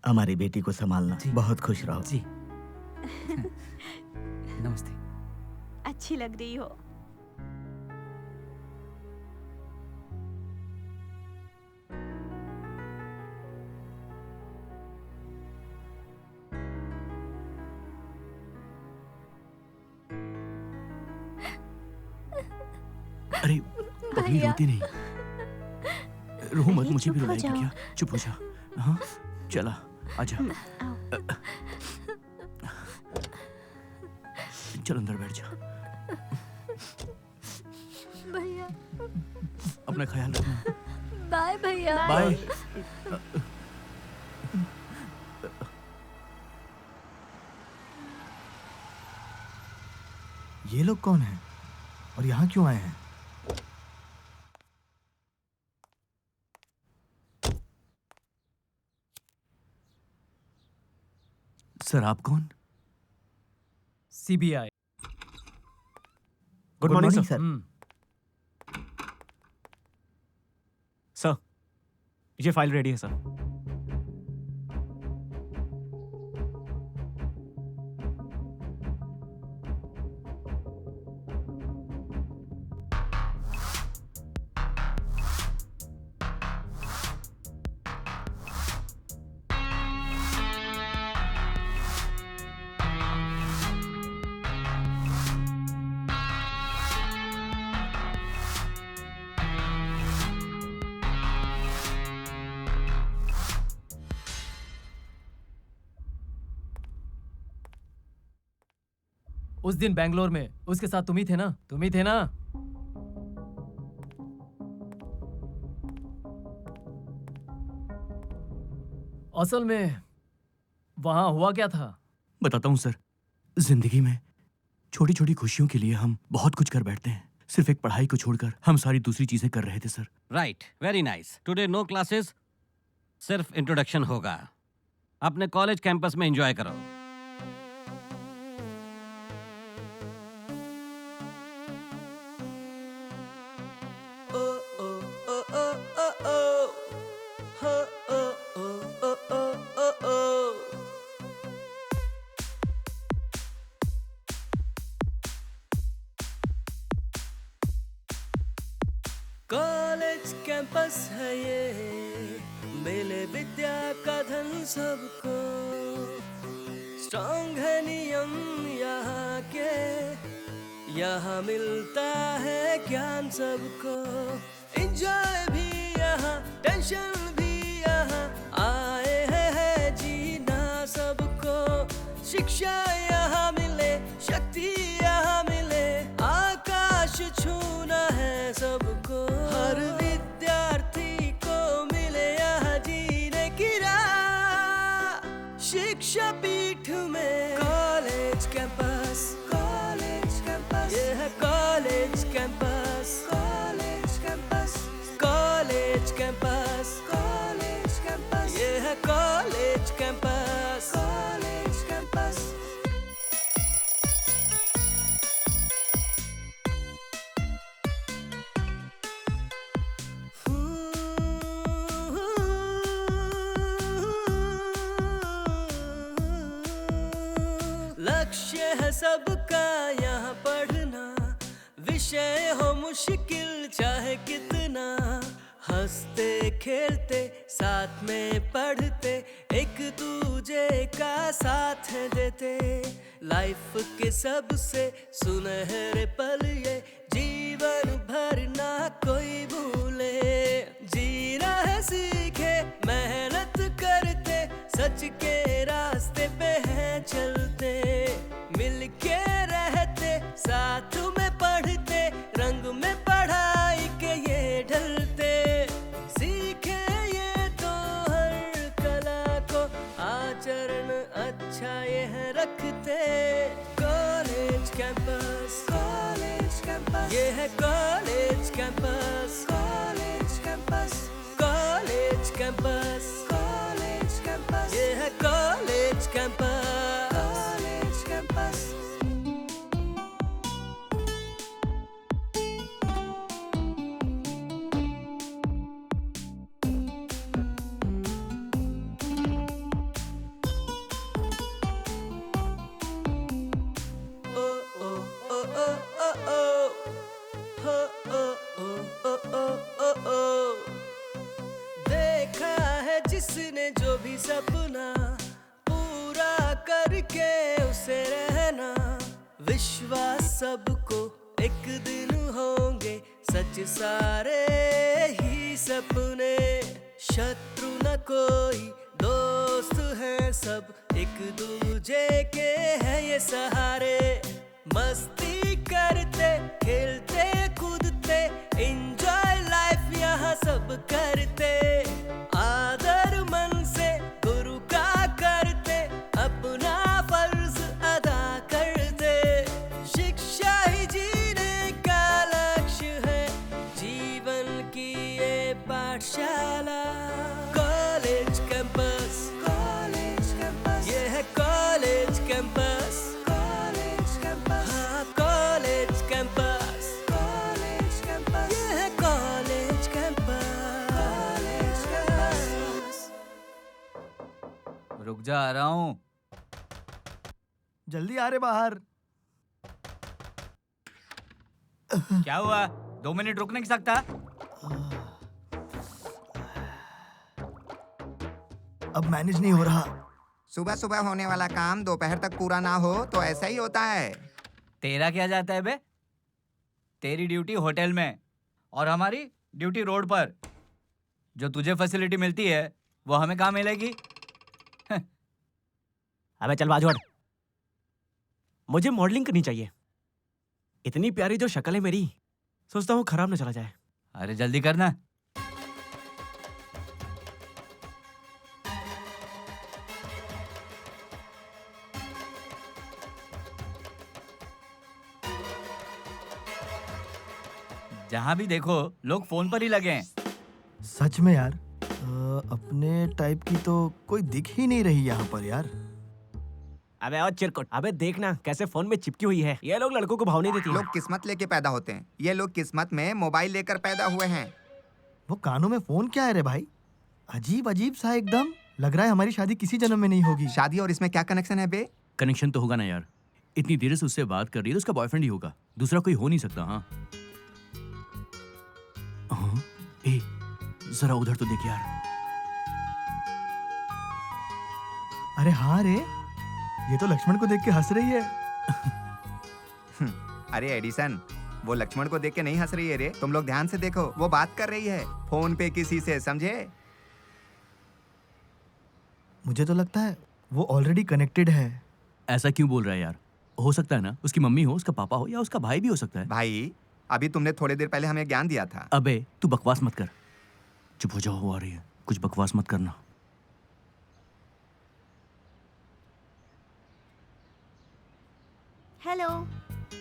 हमारी बेटी को संभालना। बहुत खुश रहो जी। नमस्ते। अच्छी लग रही हो। अरे पगली, रोती नहीं। रो मत, मुझे भी रुलाएगी क्या? चुप हो जा। हाँ चला, आजा। चल अंदर बैठ जा। भैया। अपना ख्याल रखना। बाय भैया। बाय। ये लोग कौन हैं और यहाँ क्यों आए हैं? सर, आप कौन? CBI. Good morning sir. Sir, ये फाइल रेडी है सर। उस दिन बैंगलोर में उसके साथ तुम ही थे ना? तुम ही थे ना? असल में वहां हुआ क्या था? बताता हूँ सर। जिंदगी में छोटी छोटी खुशियों के लिए हम बहुत कुछ कर बैठते हैं। सिर्फ एक पढ़ाई को छोड़कर हम सारी दूसरी चीजें कर रहे थे sir. Right, very nice. Today no classes, सिर्फ इंट्रोडक्शन होगा। अपने कॉलेज कैंपस में एंजॉय करो। कॉलेज कैंपस है ये, मिले विद्या का धन सबको। स्ट्रॉन्ग है नियम यहाँ के, यहाँ मिलता है ज्ञान सबको। एंजॉय भी यहाँ, टेंशन भी यहाँ, आए है जीना सबको। शिक्षा यहाँ मिले, शक्ति यहाँ मिले, आकाश छूना है सबको। हर विद्यार्थी को मिले यहाँ जीने की राह। शिक्षा पीठ में कॉलेज कैंपस, कॉलेज कैंपस, ये है college campus, college campus, college campus, college campus, ये है कॉलेज कैंपस, कॉलेज कैंपस। सबका यहाँ पढ़ना, विषय हो मुश्किल चाहे कितना, हंसते खेलते साथ में पढ़ते, एक दूजे का साथ देते। लाइफ के सबसे सुनहरे पल ये, जीवन भर ना कोई भूले। जीना है सीखे मेहनत करते, सच के रास्ते पे हैं चलते। मिलके रहते साथ में पढ़ते, रंग में पढ़ाई के ये ढलते। सीखे ये तो हर कला को, आचरण अच्छा ये है रखते। कॉलेज कैंपस, कॉलेज कैंपस, ये है college campus, college campus, college campus, college campus, ये है कॉलेज कैंपस, कॉलेज कैंपस। देखा है जिसने जो भी सपना, पूरा करके उसे रहना। विश्वास सबको एक दिन होंगे सच सारे ही सपने। शत्रु न कोई दोस्त है सब, एक दूजे के हैं ये सहारे। मस्ती करते खेलते कूदते, एंजॉय लाइफ यहाँ सब करते। आदर मन से गुरु का करते, अपना फर्ज अदा करते। शिक्षा ही जीने का लक्ष्य है, जीवन की ये पाठशाला। कॉलेज कैंपस, कॉलेज कैंपस, ये है कॉलेज कैंपस, कॉलेज कैंपस, हाँ कॉलेज कैंपस, कॉलेज कैंपस, ये है कॉलेज कैंपस, कॉलेज कैंपस। रुक जा, आ रहा हूँ। जल्दी आ रे बाहर। क्या हुआ? 2 मिनट रुक नहीं सकता? अब मैनेज नहीं हो रहा। सुबह सुबह होने वाला काम दोपहर तक पूरा ना हो तो ऐसा ही होता है। तेरा क्या जाता है बे? तेरी ड्यूटी होटल में और हमारी ड्यूटी रोड पर। जो तुझे फैसिलिटी मिलती है वो हमें कहाँ मिलेगी? अबे चल बाजू हट। मुझे मॉडलिंग करनी चाहिए। इतनी प्यारी जो शक्ल है मेरी, सोचता हूँ खराब ना चला जाए। अरे जल्दी करना। जहां भी देखो लोग फोन पर ही लगे हैं। सच में यार, अपने टाइप की तो कोई दिख ही नहीं रही यहाँ पर यार। अबे और चिरकुट, अबे देखना कैसे फोन में चिपकी हुई है। ये लोग लड़कों को भाव नहीं देती। लोग किस्मत लेके पैदा होते हैं, ये लोग किस्मत में मोबाइल लेकर पैदा हुए हैं। वो कानों में फोन क्या है रे भाई? अजीब अजीब सा एकदम। लग रहा है हमारी शादी किसी जन्म में नहीं होगी। शादी और इसमें क्या कनेक्शन है बे? कनेक्शन तो होगा ना यार। इतनी देर से उससे बात कर रही है तो उसका बॉयफ्रेंड ही होगा, दूसरा कोई हो नहीं सकता। हाँ हाँ, ए जरा उधर तो देख यार। अरे हाँ रे, ये तो लक्ष्मण को देख के हंस रही है। अरे एडिसन, वो लक्ष्मण को देख के नहीं हंस रही है रे। तुम लोग ध्यान से देखो, वो बात कर रही है फोन पे किसी से, समझे? मुझे तो लगता है वो ऑलरेडी कनेक्टेड है। ऐसा क्यों बोल रहा है यार? हो सकता है ना उसकी मम्मी हो, उसका पापा हो या उसका भाई भी हो सकता है। भाई अभी तुमने थोड़ी देर पहले हमें ज्ञान दिया था। अबे तू बकवास मत कर। चुप हो जाओ, वो आ रही है। कुछ बकवास मत करना। हेलो,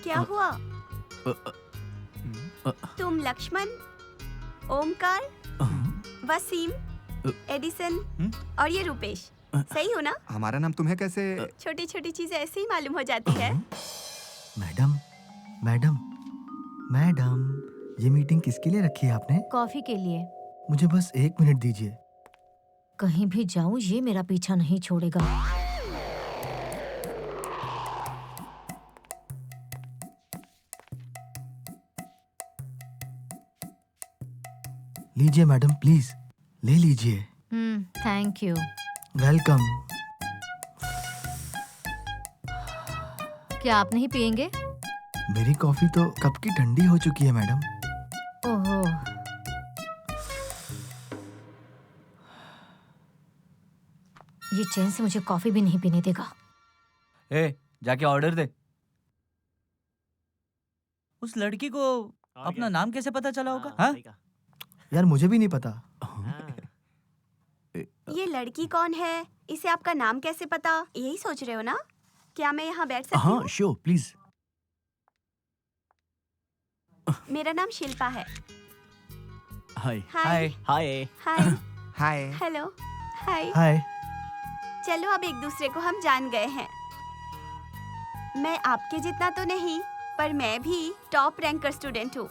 क्या हुआ? तुम लक्ष्मण, ओमकार, वसीम, एडिसन और ये रूपेश, सही हो ना? हमारा नाम तुम्हें कैसे? छोटी छोटी चीजें ऐसे ही मालूम हो जाती है। मैडम, मैडम, मैडम, ये मीटिंग किसके लिए रखी है आपने? कॉफी के लिए। मुझे बस 1 मिनट दीजिए। कहीं भी जाऊं ये मेरा पीछा नहीं छोड़ेगा। लीजिए मैडम, प्लीज ले लीजिए। Thank you. वेलकम। क्या आप नहीं पियेंगे? मेरी कॉफी तो कब की ठंडी हो चुकी है मैडम। ओहो, ये चैन से मुझे कॉफी भी नहीं पीने देगा। ए, जाके ऑर्डर दे। उस लड़की को अपना नाम कैसे पता चला होगा? हाँ? यार मुझे भी नहीं पता। ये लड़की कौन है? इसे आपका नाम कैसे पता? यही सोच रहे हो ना? क्या मैं यहाँ बैठ सकती हूँ? हाँ श्योर प्लीज। मेरा नाम शिल्पा है। Hi hi hi hi hi. Hello hi. Hi. चलो अब एक दूसरे को हम जान गए हैं। मैं आपके जितना तो नहीं, पर मैं भी टॉप रैंकर स्टूडेंट हूँ।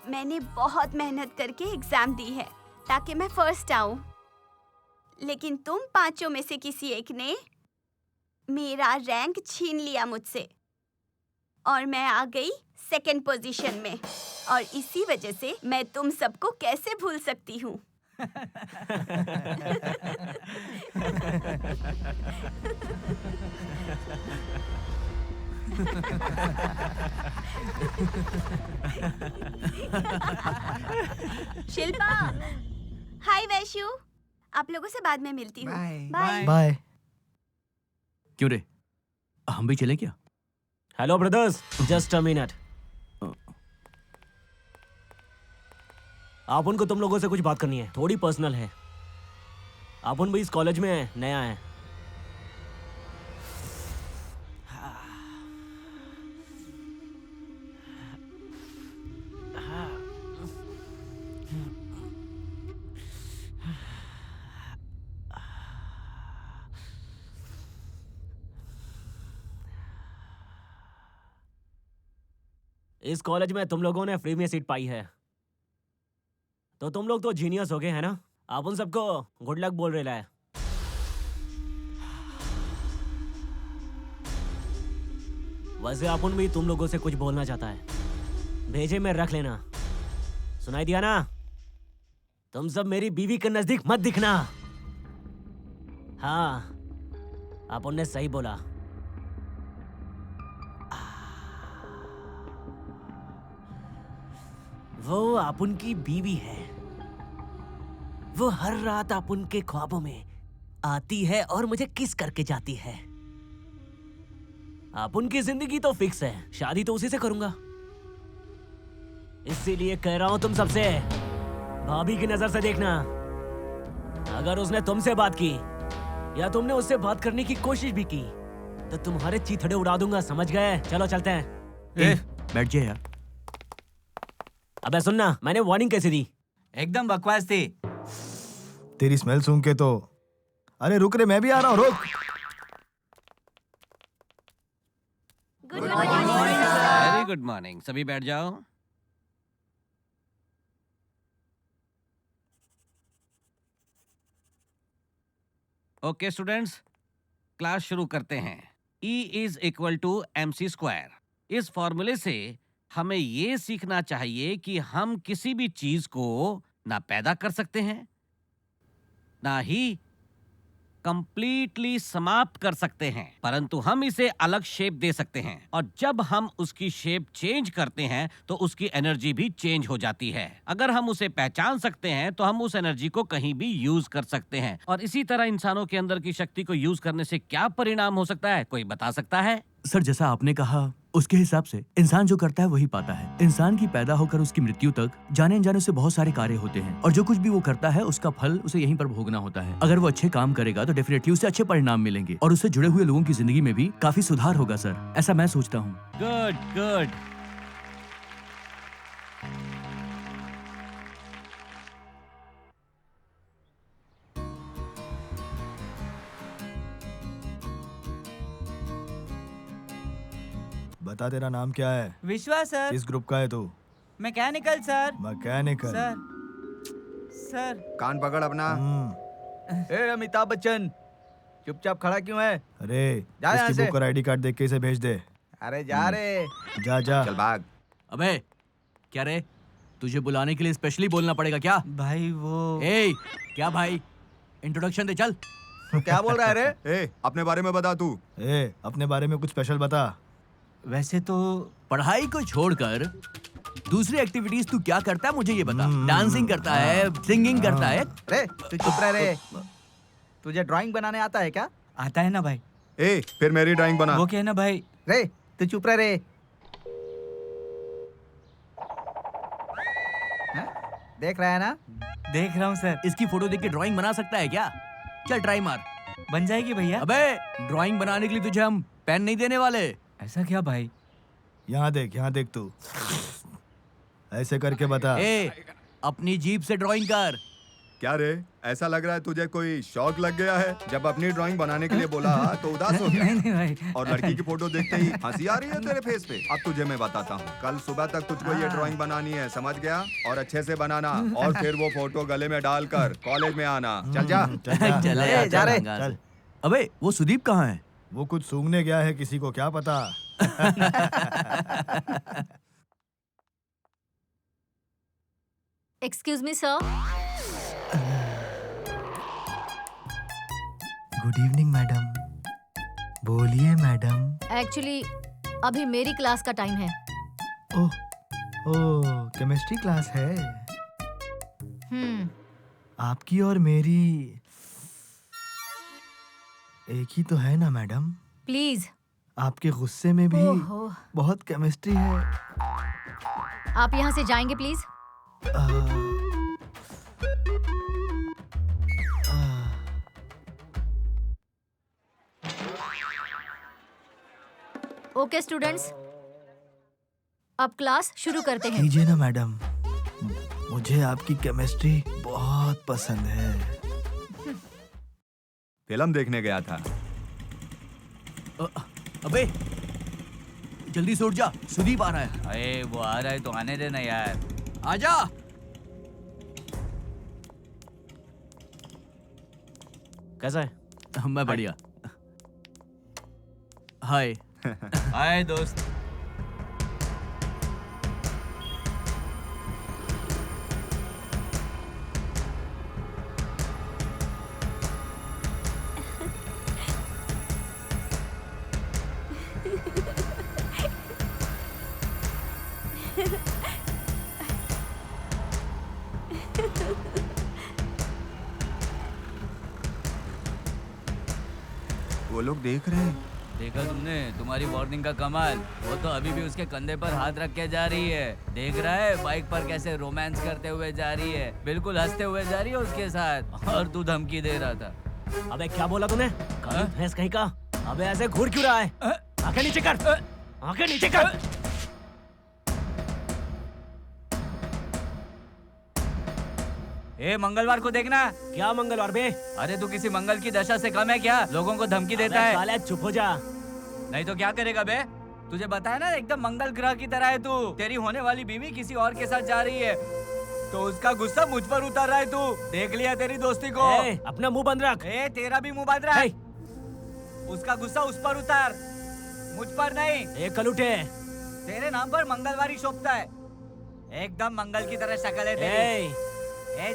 मैंने बहुत मेहनत करके एग्जाम दी है ताकि मैं फर्स्ट आऊँ। लेकिन तुम पांचों में से किसी एक ने मेरा रैंक छीन लिया मुझसे और मैं आ गई सेकंड पोजीशन में। और इसी वजह से मैं तुम सबको कैसे भूल सकती हूँ। शिल्पा, हाय वैशु, आप लोगों से बाद में मिलती हूँ। बाय। बाय। क्यों रे, हम भी चले क्या? Hello brothers, just a minute. आप उनको तुम लोगों से कुछ बात करनी है, थोड़ी पर्सनल है। आप उन भी इस कॉलेज में नया है। इस कॉलेज में तुम लोगों ने फ्री में सीट पाई है, तो तुम लोग तो जीनियस हो गए हैं ना। आप उन सबको गुड लक बोल रहे हैं। वैसे अपन भी तुम लोगों से कुछ बोलना चाहता है, भेजे में रख लेना। सुनाई दिया ना? तुम सब मेरी बीवी के नजदीक मत दिखना। हाँ, अपन ने सही बोला। वो अपुन की बीवी है। वो हर रात अपुन के ख्वाबों में आती है और मुझे किस करके जाती है। अपुन की जिंदगी तो फिक्स है, शादी तो उसी से करूंगा। इसीलिए कह रहा हूं तुम सबसे, भाभी की नजर से देखना। अगर उसने तुमसे बात की या तुमने उससे बात करने की कोशिश भी की तो तुम्हारे चीथड़े उड़ा दूंगा, समझ गए? चलो चलते हैं। बैठ जाए यार। अबे सुनना, मैंने वार्निंग कैसे दी? एकदम बकवास थी। तेरी स्मेल सूंघ के तो। अरे रुक रे, मैं भी आ रहा हूँ, रुक। Very good morning. सभी बैठ जाओ। ओके स्टूडेंट्स, क्लास शुरू करते हैं। E is equal to MC square. इस फॉर्मूले से हमें ये सीखना चाहिए कि हम किसी भी चीज को ना पैदा कर सकते हैं, ना ही कंप्लीटली समाप्त कर सकते हैं, परंतु हम इसे अलग शेप दे सकते हैं। और जब हम उसकी शेप चेंज करते हैं तो उसकी एनर्जी भी चेंज हो जाती है। अगर हम उसे पहचान सकते हैं तो हम उस एनर्जी को कहीं भी यूज कर सकते हैं। और इसी तरह इंसानों के अंदर की शक्ति को यूज करने से क्या परिणाम हो सकता है, कोई बता सकता है? सर जैसा आपने कहा उसके हिसाब से इंसान जो करता है वही पाता है। इंसान की पैदा होकर उसकी मृत्यु तक जाने अनजाने से बहुत सारे कार्य होते हैं और जो कुछ भी वो करता है उसका फल उसे यहीं पर भोगना होता है। अगर वो अच्छे काम करेगा तो डेफिनेटली उसे अच्छे परिणाम मिलेंगे और उससे जुड़े हुए लोगों की जिंदगी में भी काफी सुधार होगा सर, ऐसा मैं सोचता हूँ। Good good. बता तेरा नाम क्या है? विश्वास सर। किस ग्रुप का है तू? Mechanical sir. मैकेनिकल। सर कान पकड़ अपना। ए अमिताभ बच्चन, चुपचाप खड़ा क्यों है? अरे जा यहाँ इसकी से। बुक और ID कार्ड देख के इसे भेज दे। अरे जा रे। जा जा। चल भाग। अबे क्या रे, तुझे बुलाने के लिए स्पेशली बोलना पड़ेगा क्या? भाई वो ए, क्या भाई? इंट्रोडक्शन दे चल। क्या बोल रहा है रे? ए, अपने बारे में बता तू। ए, अपने बारे में कुछ स्पेशल बता। वैसे तो पढ़ाई को छोड़कर दूसरी एक्टिविटीज तू क्या करता है मुझे ये बता। डांसिंग करता है, सिंगिंग करता है? रे तू चुप रह रे। तुझे ड्राइंग बनाने आता है क्या? आता है ना भाई। ए, फिर मेरी ड्राइंग बना। वो क्या है ना भाई। रे तू चुप रह रे। देख रहा है ना? देख रहा हूँ सर। इसकी फोटो देख के ड्राइंग बना सकता है क्या? चल ट्राई मार। बन जाएगी भैया। अबे ड्राइंग बनाने के लिए तुझे हम पेन नहीं देने वाले। ऐसा क्या भाई? यहाँ देख तू। ऐसे करके बता। ए, अपनी जीभ से ड्राइंग कर। क्या रे, ऐसा लग रहा है तुझे कोई शौक लग गया है? जब अपनी ड्राइंग बनाने के लिए बोला तो उदास हो गया। नहीं भाई। और लड़की की फोटो देखते ही हंसी आ रही है तेरे फेस पे। अब तुझे मैं बताता हूँ, कल सुबह तक तुझको ये ड्राइंग बनानी है, समझ गया? और अच्छे से बनाना, और फिर वो फोटो गले में डालकर कॉलेज में आना। चल जा। चल जा रे। चल। अबे वो सुदीप कहाँ है? वो कुछ सूंघने गया है, किसी को क्या पता। Excuse me sir. Good evening madam. बोलिए मैडम। एक्चुअली अभी मेरी क्लास का टाइम है। ओह, केमिस्ट्री क्लास है। आपकी और मेरी एक ही तो है ना मैडम? प्लीज। आपके गुस्से में भी ओहो। बहुत केमिस्ट्री है। आप यहाँ से जाएंगे प्लीज। ओके स्टूडेंट्स, अब क्लास शुरू करते हैं। कीजिए ना मैडम, मुझे आपकी केमिस्ट्री बहुत पसंद है। फिल्म देखने गया था। अबे जल्दी से उठ जा, सुदीप आ रहा है। अरे वो आ रहा है तो आने देना यार। आजा। कैसा है? मैं बढ़िया। हाय। हाय दोस्त। वो लोग देख रहे हैं। देखा तुमने तुम्हारी वार्निंग का कमाल? वो तो अभी भी उसके कंधे पर हाथ रख के जा रही है। देख रहा है बाइक पर कैसे रोमांस करते हुए जा रही है, बिल्कुल हंसते हुए जा रही है उसके साथ, और तू धमकी दे रहा था। अबे क्या बोला तूने? भैंस कहीं का। अबे ऐसे घूर क्यों रहा है? आंखें नीचे कर, आंखें नीचे कर। ए, मंगलवार को देखना। क्या मंगलवार बे? अरे तू किसी मंगल की दशा से कम है क्या? लोगों को धमकी देता है। साले चुप हो जा। नहीं तो क्या करेगा बे? तुझे बताया ना, एकदम मंगल ग्रह की तरह है तू। तेरी होने वाली बीवी किसी और के साथ जा रही है तो उसका गुस्सा मुझ पर उतर रहा है। तू देख लिया तेरी दोस्ती को। अपना मुंह बंद रख। तेरा भी मुंह बंद रख। उसका गुस्सा उस पर उतार, मुझ पर नहीं। कलूटे, तेरे नाम पर मंगलवारी शोभता है, एकदम मंगल की तरह शक्ल है तेरी।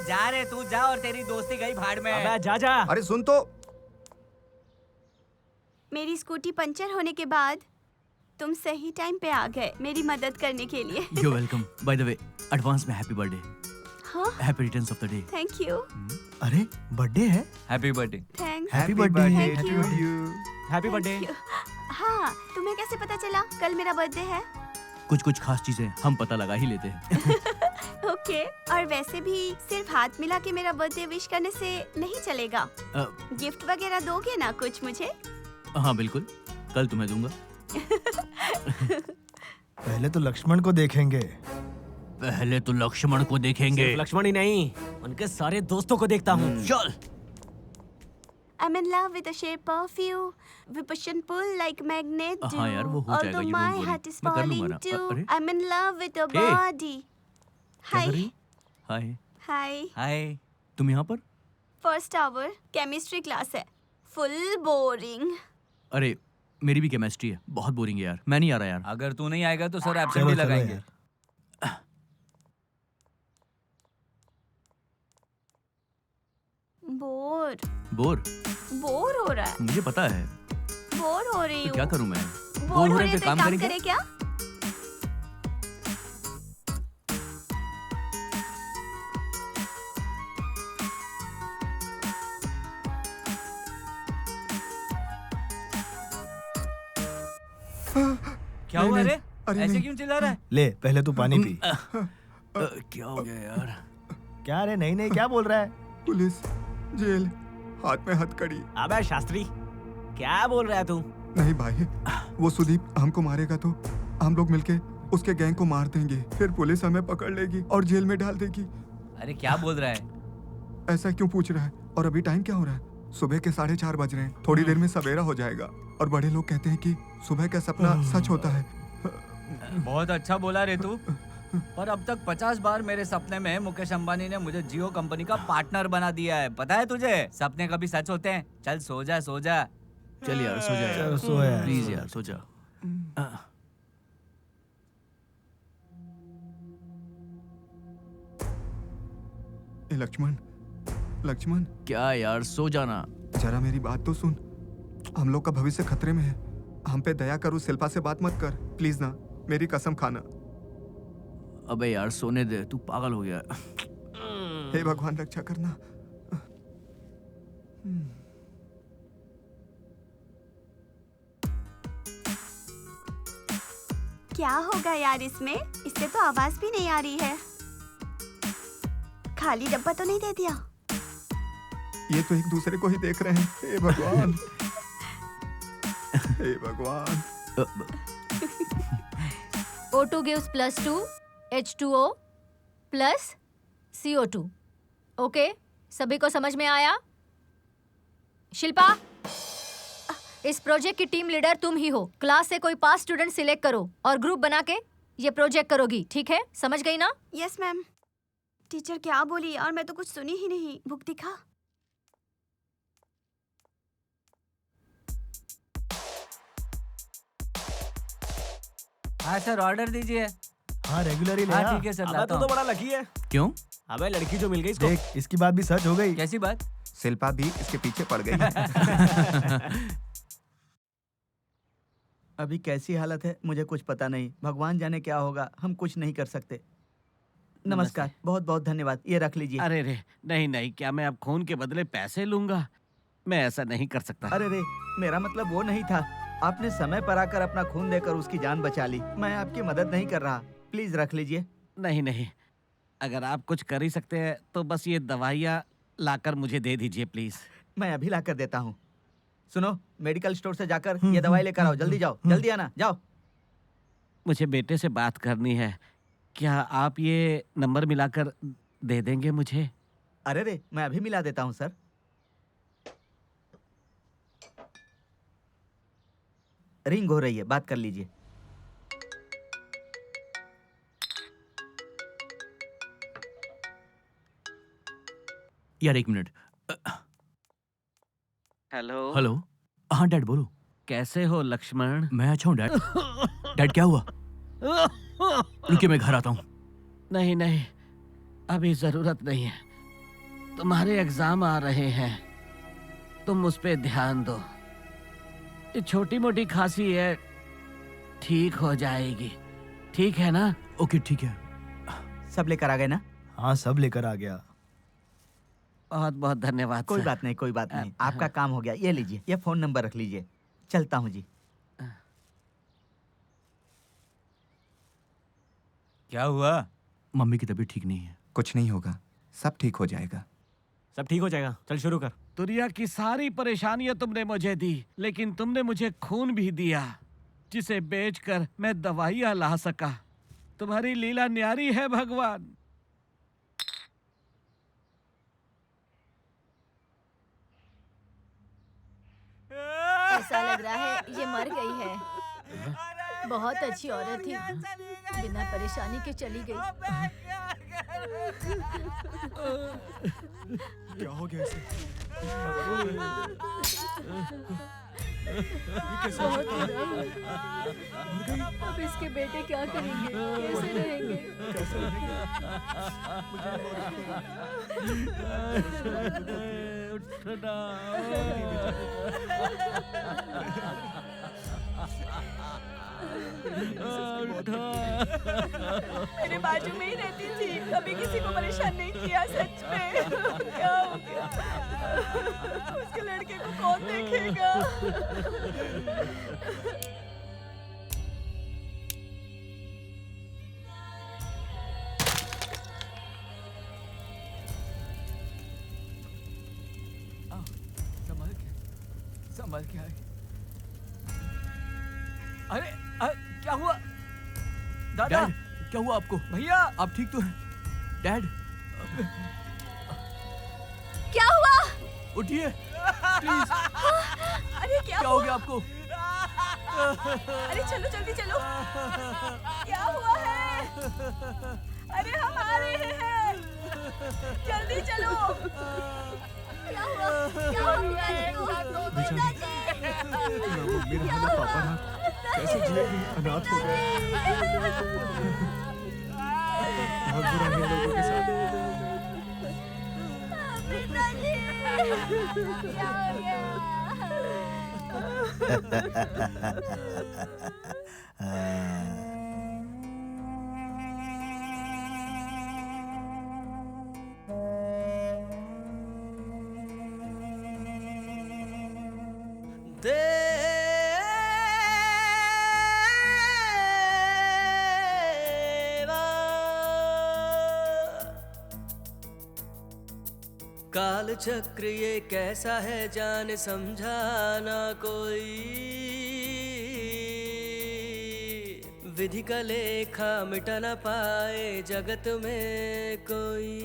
जा रे तू, जा, और तेरी दोस्ती गई भाड़ में। अबे जा जा। अरे सुन तो। मेरी स्कूटी पंचर होने के बाद तुम सही टाइम पे आ गए मेरी मदद करने के लिए। You welcome. By the way, advance में हैप्पी बर्थडे। हाँ? Happy returns of the day. Thank you. अरे बर्थडे है? Happy birthday. Thanks. Happy birthday. Thank you. Happy birthday. हाँ, तुम्हें कैसे पता चला कल मेरा बर्थडे है? कुछ खास चीजें हम पता लगा ही लेते हैं। ओके। और वैसे भी सिर्फ हाथ मिला के मेरा बर्थडे विश करने से नहीं चलेगा। गिफ्ट वगैरह दोगे ना कुछ मुझे? हाँ बिल्कुल, कल तुम्हें दूंगा। पहले तो लक्ष्मण को देखेंगे। पहले तो लक्ष्मण को देखेंगे। सिर्फ लक्ष्मण ही नहीं, उनके सारे दोस्तों को देखता हूँ। चल। I'm in love with the shape of you. We push and pull like magnet do. हाँ यार, वो हो जाएगा, Although you my don't worry. heart is मैं कर लूंगा falling ना। too. अरे? I'm in love with your Hey. body. Hi. Hi. Hi. हाय। तुम यहाँ पर? First hour केमिस्ट्री क्लास है। Full boring. अरे मेरी भी केमिस्ट्री है, बहुत बोरिंग है यार, मैं नहीं आ रहा यार। अगर तू नहीं आएगा तो सर एब्सेंट भी लगाएंगे। बोर बोर हो रहा है। मुझे पता है। बोर हो रही तो हूँ। क्या करूं मैं? बोर हो रहे रही हैं तो तो एक काम काम करें करे क्या? क्या हुआ रे? अरे ऐसे नहीं। क्यों चिल्ला रहा है? ले पहले तू पानी पी। क्या हो गया यार? क्या रे? नहीं नहीं, क्या बोल रहा है? पुलिस, जेल, हाथ में हथकड़ी। अबे शास्त्री, क्या बोल रहा है तू? नहीं भाई, वो सुदीप हमको मारेगा तो हम लोग मिलके उसके गैंग को मार देंगे, फिर पुलिस हमें पकड़ लेगी और जेल में डाल देगी। अरे क्या बोल रहा है? ऐसा क्यों पूछ रहा है? और अभी टाइम क्या हो रहा है? सुबह के 4:30 बज रहे हैं। थोड़ी देर में सवेरा हो जाएगा और बड़े लोग कहते हैं कि सुबह का सपना सच होता है। बहुत अच्छा बोला रे तू। पर अब तक 50 बार मेरे सपने में मुकेश अंबानी ने मुझे जियो कंपनी का पार्टनर बना दिया है। पता है तुझे? सपने कभी सच होते हैं। चल सो जा सो जा। चल यार सो जा यार। चल, सो यार, प्लीज सो यार सो जा। ए लक्ष्मण, लक्ष्मण क्या यार, सो जाना। जरा मेरी बात तो सुन। हम लोग का भविष्य खतरे में है। हम पे दया कर, उस शिल्पा से बात मत कर प्लीज ना, मेरी कसम खाना। अबे यार सोने दे, तू पागल हो गया। हे भगवान रक्षा करना। क्या होगा यार इसमें? इससे तो आवाज भी नहीं आ रही है। खाली डब्बा तो नहीं दे दिया? ये तो एक दूसरे को ही देख रहे हैं। हे भगवान, हे भगवान। O2 gives +2, H2O plus CO2. Okay, सभी को समझ में आया? शिल्पा, इस प्रोजेक्ट की टीम लीडर तुम ही हो। क्लास से कोई 5 स्टूडेंट सिलेक्ट करो और ग्रुप बना के ये प्रोजेक्ट करोगी, ठीक है? समझ गई ना? Yes ma'am. टीचर क्या बोली और मैं तो कुछ सुनी ही नहीं। बुक दिखा। हाँ सर, ऑर्डर दीजिए। हाँ रेगुलर ही ले हाँ आ। ठीक है सर, अबे लाता तू तो हूँ। बड़ा लकी है। क्यों? अबे लड़की जो मिल गई इसको। देख, इसकी बात भी सच हो गई। कैसी बात? शिल्पा भी इसके पीछे पड़ गई। अभी कैसी हालत है मुझे कुछ पता नहीं। भगवान जाने क्या होगा, हम कुछ नहीं कर सकते। नमस्कार, बहुत बहुत धन्यवाद। ये रख लीजिए। अरे रे, नहीं नहीं, क्या मैं अब खून के बदले पैसे लूंगा? मैं ऐसा नहीं कर सकता। अरे रे, मेरा मतलब वो नहीं था। आपने समय पर आकर अपना खून देकर उसकी जान बचा ली। मैं आपकी मदद नहीं कर रहा। प्लीज रख लीजिए। नहीं नहीं, अगर आप कुछ कर ही सकते हैं तो बस ये दवाइयाँ लाकर मुझे दे दीजिए प्लीज। मैं अभी ला कर देता हूँ। सुनो, मेडिकल स्टोर से जाकर ये दवाई लेकर आओ। जल्दी जाओ, जल्दी आना, जाओ। मुझे बेटे से बात करनी है। क्या आप ये नंबर मिलाकर दे देंगे मुझे? अरे रे, मैं अभी मिला देता हूँ सर। रिंग हो रही है, बात कर लीजिए। यार एक मिनट। हेलो। हेलो। हाँ डैड बोलो। कैसे हो लक्ष्मण? मैं अच्छा हूँ डैड। डैड क्या हुआ? रुकिए मैं घर आता हूँ। नहीं नहीं, अभी जरूरत नहीं है। तुम्हारे एग्जाम आ रहे हैं, तुम उस पे ध्यान दो। ये छोटी मोटी खांसी है, ठीक हो जाएगी। ठीक है ना? ओके ठीक है। सब लेकर आ गए ना? हाँ सब लेकर आ गया। बहुत बहुत धन्यवाद कोई सर। बात नहीं, कोई बात नहीं। आपका काम हो गया। ये लीजिए, ये फोन नंबर रख लीजिए। चलता हूँ जी। क्या हुआ? मम्मी की तबीयत ठीक नहीं है। कुछ नहीं होगा, सब ठीक हो जाएगा। सब ठीक हो जाएगा। चल शुरू कर। दुनिया की सारी परेशानियां तुमने मुझे दी, लेकिन तुमने मुझे खून भी दिया, जिसे बेचकर मैं दवाइयां ला सका। तुम्हारी लीला न्यारी है भगवान। ऐसा लग रहा है ये मर गई है। बहुत अच्छी औरत थी, बिना परेशानी के चली गई। क्या हो गया इसे? बहुत बुरा हुआ। अब इसके बेटे क्या करेंगे, कैसे रहेंगे? मेरे बाजू में ही रहती थी, कभी किसी को परेशान नहीं किया। सच में क्या हो गया? उसके लड़के को कौन देखेगा? संभल के आए। अरे क्या हुआ दादा? डैड, क्या हुआ आपको? भैया आप ठीक तो हैं? डैड क्या हुआ? उठिए प्लीज। अरे क्या हो गया आपको? अरे चलो जल्दी चलो। क्या हुआ है? अरे हम आ रहे हैं, जल्दी चलो। क्या हुआ? क्या हो गया इसको? ना मम्मी रहा ना पापा रहा, कैसे जिएगी? अनाथ हो गए। बहुत बुरा है लोगों के साथ। क्या हो गया? काल चक्र ये कैसा है जाने समझाना कोई, विधि का लेखा मिटा न पाए जगत में कोई।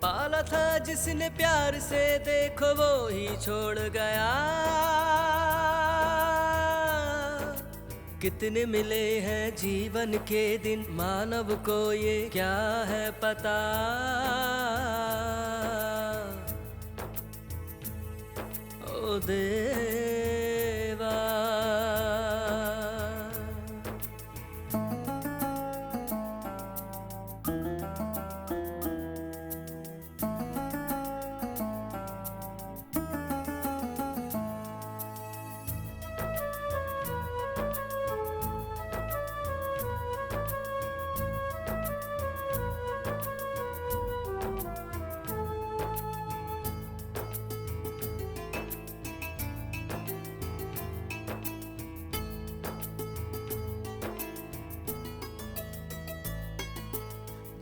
पाला था जिसने प्यार से देखो वो ही छोड़ गया, कितने मिले हैं जीवन के दिन मानव को ये क्या है पता। ओ देवा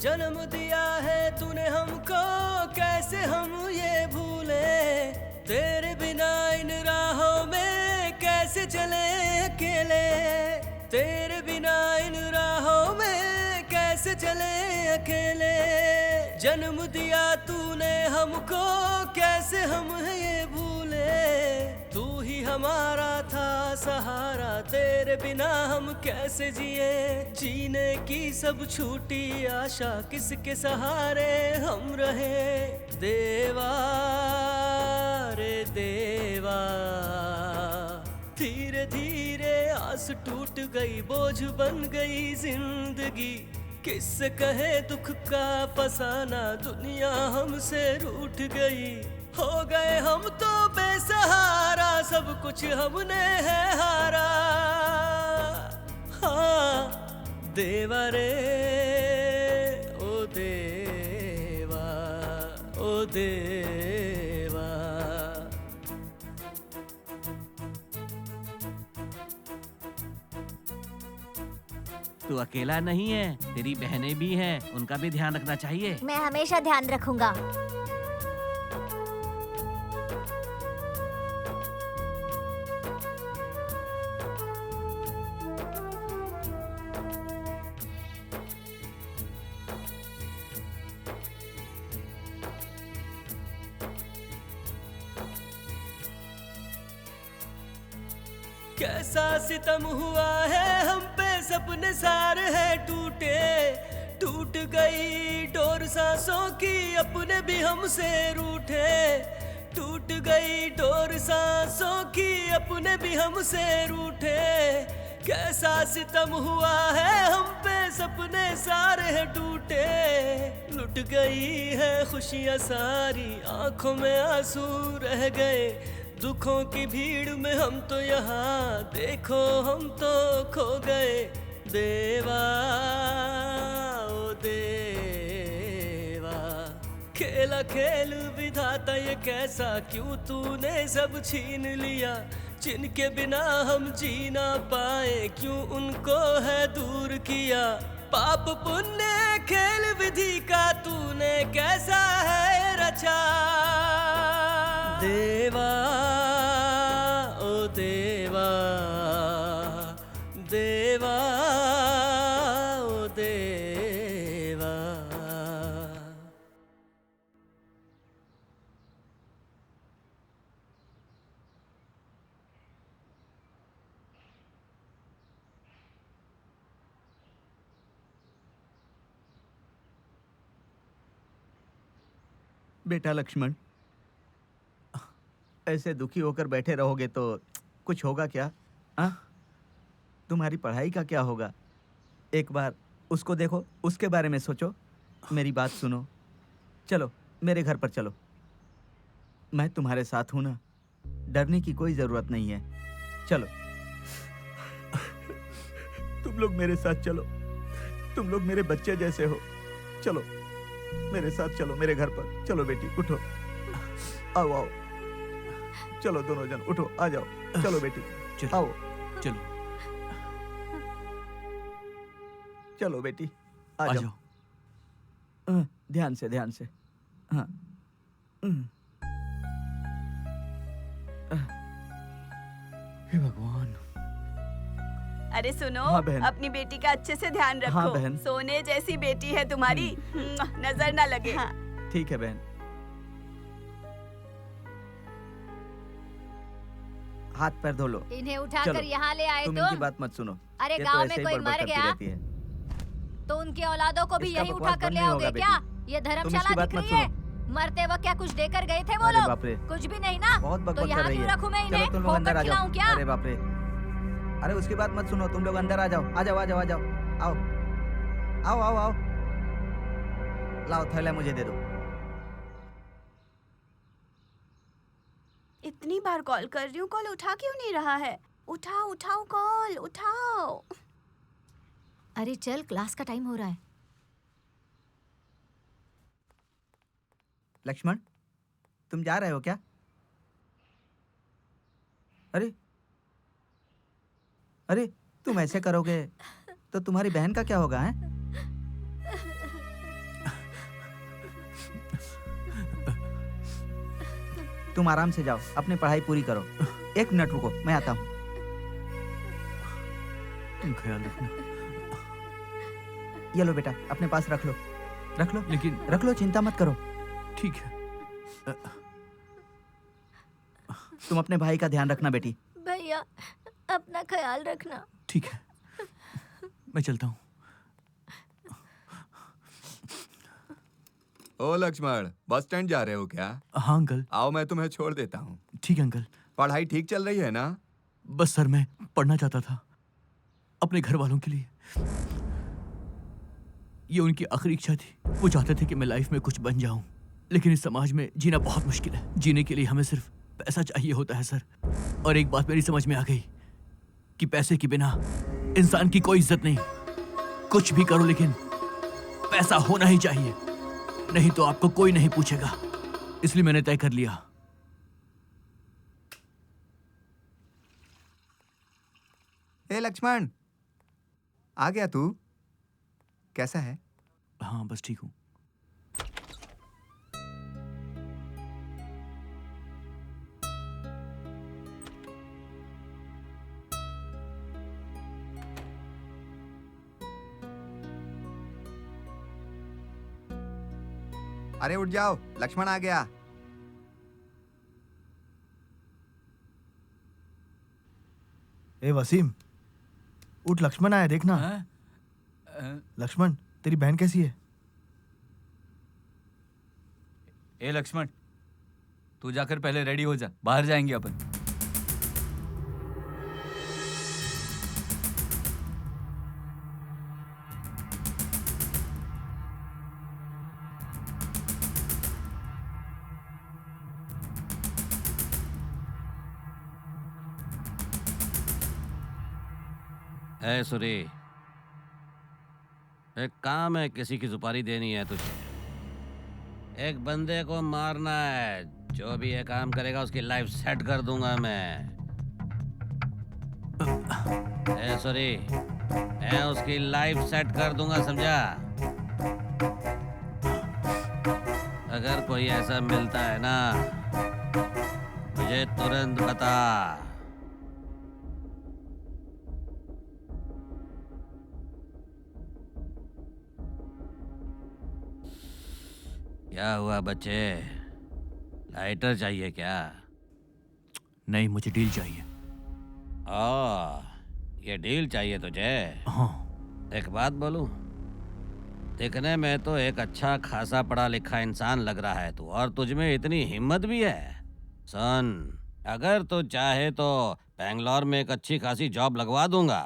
जन्म दिया है तूने हमको, कैसे हम ये भूले। तेरे बिना इन राहों में कैसे चले अकेले, तेरे बिना इन राहों में कैसे चले अकेले। जन्म दिया तूने हमको, कैसे हम ये भूले। तू ही हमारा था सहारा, तेरे बिना हम कैसे जिए। जीने की सब छूटी आशा, किसके सहारे हम रहे। देवा रे देवा, धीरे धीरे आस टूट गई, बोझ बन गई जिंदगी। किससे कहे दुख का फसाना, दुनिया हमसे रूठ गई। हो गए हम तो बेसहारा, सब कुछ हमने है हारा। हाँ देवा रे ओ देवा, ओ देवा। तू अकेला नहीं है, तेरी बहनें भी हैं, उनका भी ध्यान रखना चाहिए। मैं हमेशा ध्यान रखूंगा। कैसा सितम हुआ है हम पे, सपने सारे हैं टूटे। टूट गई डोर सांसों की, अपने भी हमसे रूठे। टूट गई डोर सांसों की, अपने भी हमसे रूठे। कैसा सितम हुआ है हम पे, सपने सारे हैं टूटे। लुट गई है खुशियाँ सारी, आंखों में आंसू रह गए। दुखों की भीड़ में हम तो यहाँ, देखो हम तो खो गए। देवा ओ देवा, खेला खेल विधाता ये कैसा, क्यों तूने सब छीन लिया। जिनके बिना हम जी ना पाए, क्यों उनको है दूर किया। पाप पुण्य खेल विधि का तूने कैसा है रचा। देवा ओ देवा, देवा ओ देवा। बेटा लक्ष्मण, ऐसे दुखी होकर बैठे रहोगे तो कुछ होगा क्या? तुम्हारी पढ़ाई का क्या होगा? एक बार उसको देखो, उसके बारे में सोचो। मेरी बात सुनो, चलो मेरे घर पर चलो। मैं तुम्हारे साथ हूं ना, डरने की कोई जरूरत नहीं है। चलो तुम लोग मेरे साथ चलो, तुम लोग मेरे बच्चे जैसे हो। चलो मेरे साथ चलो, मेरे घर पर चलो। बेटी उठो, आओ आओ, चलो दोनों जन उठो, आ जाओ। चलो बेटी आओ, चलो चलो बेटी आ जाओ। ध्यान से, ध्यान से। हाँ हे भगवान। अरे सुनो, हाँ बहन। अपनी बेटी का अच्छे से ध्यान रखो। हाँ बहन। सोने जैसी बेटी है तुम्हारी, नजर ना लगे। हाँ। ठीक है बहन। हाथ पैर धो लो। इन्हें उठाकर यहाँ ले आए तुम तो इनकी बात मत सुनो। अरे ये गांव तो में ऐसे ही कोई बड़बड़ मर करती गया रहती है। तो उनकी औलादों को भी इसका यहीं बकवास उठा कर बंद ले नहीं आओगे होगा क्या? बेटी। ये तुम धर्मशाला इसकी बात दिख मत रही है? सुनो। मरते वक्त क्या कुछ देकर गए थे वो अरे लोग? बाप रे। कुछ भी नहीं ना। बहुत तो बकवास कर यहाँ रही क्यों है। रखूं मैं चलो इन्हें? तुम लोग अंदर होकर आ खिलाऊं जाओ। क्या? अरे बाप रे, अरे उसकी बात मत सुनो, तुम लोग अंदर आ जाओ। आ जाओ आ जाओ आ जाओ, आओ आओ आओ आओ। लाओ थैला मुझे दे दो। इतनी बार कॉल कर रही हूँ, कॉल उठा क्यों नहीं रहा है? उठाओ उठाओ, कॉल उठाओ। अरे चल, क्लास का टाइम हो रहा है। लक्ष्मण, तुम जा रहे हो क्या? अरे अरे, तुम ऐसे करोगे तो तुम्हारी बहन का क्या होगा? हैं? तुम आराम से जाओ, अपनी पढ़ाई पूरी करो। 1 मिनट रुको, मैं आता हूँ। तुम ख्याल रखना। ये लो बेटा, अपने पास रख लो, रख लो। लेकिन रख लो, चिंता मत करो। ठीक है। तुम अपने भाई का ध्यान रखना बेटी। भैया अपना ख्याल रखना। ठीक है, मैं चलता हूँ। ओ लक्ष्मण, बस स्टैंड जा रहे हो क्या? हाँ अंकल। आओ मैं तुम्हें छोड़ देता हूँ। ठीक है अंकल। पढ़ाई ठीक चल रही है ना? बस सर, मैं पढ़ना चाहता था अपने घर वालों के लिए। ये उनकी आखिरी इच्छा थी। वो चाहते थे कि मैं लाइफ में कुछ बन जाऊं, लेकिन इस समाज में जीना बहुत मुश्किल है। जीने के लिए हमें सिर्फ पैसा चाहिए होता है सर। और एक बात मेरी समझ में आ गई कि पैसे के बिना इंसान की कोई इज्जत नहीं। कुछ भी करो लेकिन पैसा होना ही चाहिए, नहीं तो आपको कोई नहीं पूछेगा। इसलिए मैंने तय कर लिया। ए लक्ष्मण, आ गया तू? कैसा है? हाँ बस ठीक हूँ। अरे उठ जाओ, लक्ष्मण आ गया। ए वसीम, उठ, लक्ष्मण आया, देखना। लक्ष्मण, तेरी बहन कैसी है? ए लक्ष्मण, तू जाकर पहले रेडी हो जा, बाहर जाएंगे अपन। है सुरी, एक काम है, किसी की सुपारी देनी है तुझे। एक बंदे को मारना है, जो भी ये काम करेगा उसकी लाइफ सेट कर दूंगा मैं। है सुरी, मैं उसकी लाइफ सेट कर दूंगा, समझा? अगर कोई ऐसा मिलता है ना, मुझे तुरंत बता। क्या हुआ बच्चे, लाइटर चाहिए क्या? नहीं, मुझे डील चाहिए। ये डील चाहिए तुझे? हाँ। एक बात बोलूं, दिखने में तो एक अच्छा खासा पढ़ा लिखा इंसान लग रहा है तू, और तुझ में इतनी हिम्मत भी है। सन, अगर तू चाहे तो बेंगलोर में एक अच्छी खासी जॉब लगवा दूंगा।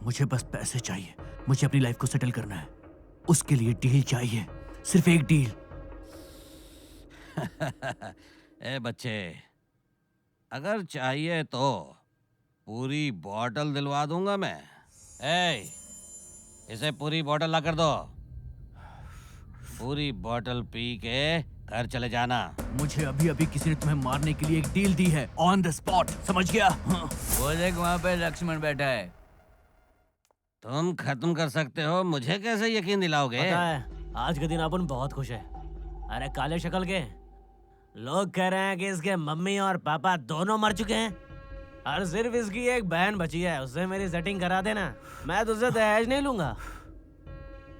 मुझे बस पैसे चाहिए, मुझे अपनी लाइफ को सेटल करना है, उसके लिए डील चाहिए, सिर्फ एक डील। ए बच्चे, अगर चाहिए तो पूरी बॉटल दिलवा दूंगा मैं। ए, इसे पूरी बॉटल ला कर दो। पूरी बॉटल पी के घर चले जाना। मुझे अभी अभी किसी ने तुम्हें मारने के लिए एक डील दी है, ऑन द स्पॉट, समझ गया? हाँ। वो देख, वहाँ पे लक्ष्मण बैठा है। तुम खत्म कर सकते हो, मुझे कैसे यकीन दिलाओगे? पता है, आज के दिन अपन बहुत खुश है। अरे काले शक्ल के लोग कह रहे हैं कि इसके मम्मी और पापा दोनों मर चुके हैं, और सिर्फ इसकी एक बहन बची है, उससे मेरी सेटिंग करा देना। मैं तुझसे दहेज नहीं लूंगा।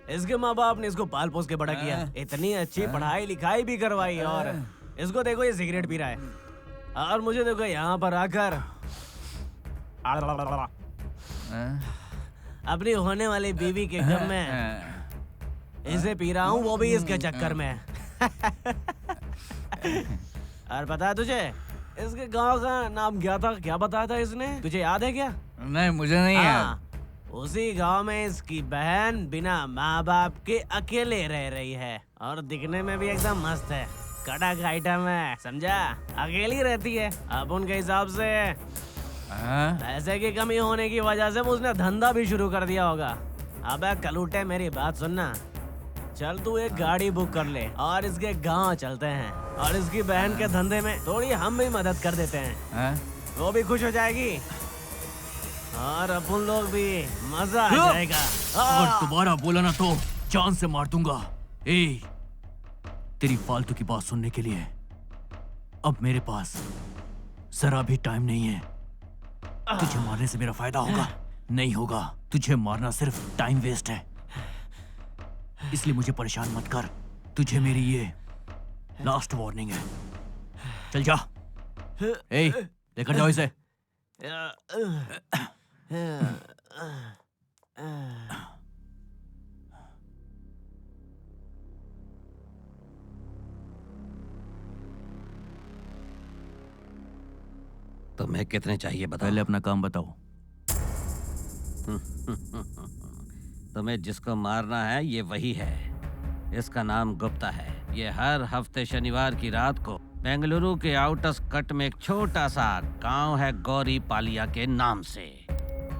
इसके माँ बाप ने इसको पाल पोस के बड़ा किया, इतनी अच्छी पढ़ाई लिखाई भी करवाई, और इसको देखो ये सिगरेट पी रहा है, और मुझे देखो यहाँ पर आकर अपनी होने वाली बीवी के गम में इसे पी रहा हूँ, वो भी इसके चक्कर में। और पता है तुझे इसके गांव का नाम क्या था? क्या बताया था इसने, तुझे याद है क्या? नहीं, मुझे नहीं याद। उसी गांव में इसकी बहन बिना माँ बाप के अकेले रह रही है, और दिखने में भी एकदम मस्त है, कड़क आइटम है, समझा? अकेली रहती है। अब उनके हिसाब से पैसे की कमी होने की वजह से उसने धंधा भी शुरू कर दिया होगा। अबे कलूटे, मेरी बात सुनना, चल तू एक गाड़ी बुक कर ले और इसके गांव चलते हैं, और इसकी बहन के धंधे में थोड़ी हम भी मदद कर देते हैं। वो भी खुश हो जाएगी और अपन लोग भी, मजा आ जाएगा। और दोबारा बोला ना तो जान से मार दूंगा। ए, तेरी फालतू की बात सुनने के लिए अब मेरे पास जरा भी टाइम नहीं है। तुझे मारने से मेरा फायदा होगा? नहीं होगा। तुझे मारना सिर्फ टाइम वेस्ट है, इसलिए मुझे परेशान मत कर। तुझे मेरी ये लास्ट वार्निंग है। चल जा। ए, लेकर जाओ इसे। तुम्हें कितने चाहिए बताओ? पहले अपना काम बताओ। तुम्हें जिसको मारना है ये वही है। इसका नाम गुप्ता है। ये हर हफ्ते शनिवार की रात को बेंगलुरु के आउटस्कट में एक छोटा सा गांव है गौरी पालिया के नाम से,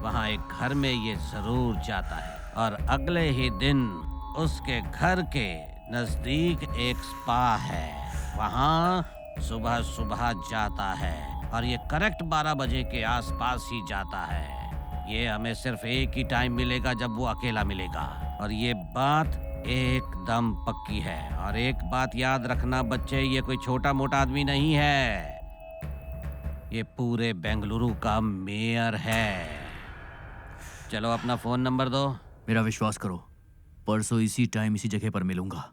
वहाँ एक घर में ये जरूर जाता है, और अगले ही दिन उसके घर के नजदीक एक स्पा है, वहाँ सुबह सुबह जाता है, और ये करेक्ट 12 बजे के आसपास ही जाता है। ये हमें सिर्फ एक ही टाइम मिलेगा जब वो अकेला मिलेगा, और ये बात एकदम पक्की है। और एक बात याद रखना बच्चे, ये कोई छोटा मोटा आदमी नहीं है, ये पूरे बेंगलुरु का मेयर है। चलो अपना फोन नंबर दो। मेरा विश्वास करो, परसों इसी टाइम इसी जगह पर मिलूंगा।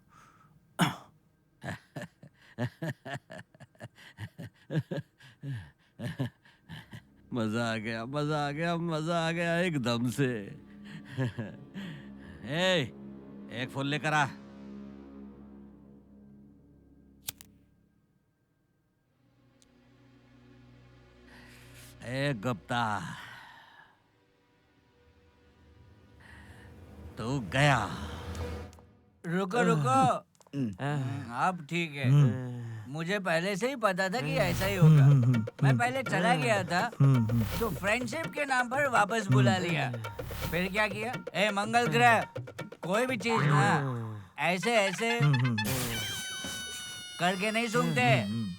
मजा आ गया, मजा आ गया, मजा आ गया एकदम से। एक फूल लेकर आ। ए गुप्ता, तू गया। रुको रुको, अब ठीक है। मुझे पहले से ही पता था कि ऐसा ही होगा। मैं पहले चला गया था तो फ्रेंडशिप के नाम पर वापस बुला लिया। फिर क्या किया? ए मंगल ग्रह, कोई भी चीज ना ऐसे ऐसे करके नहीं सुनते,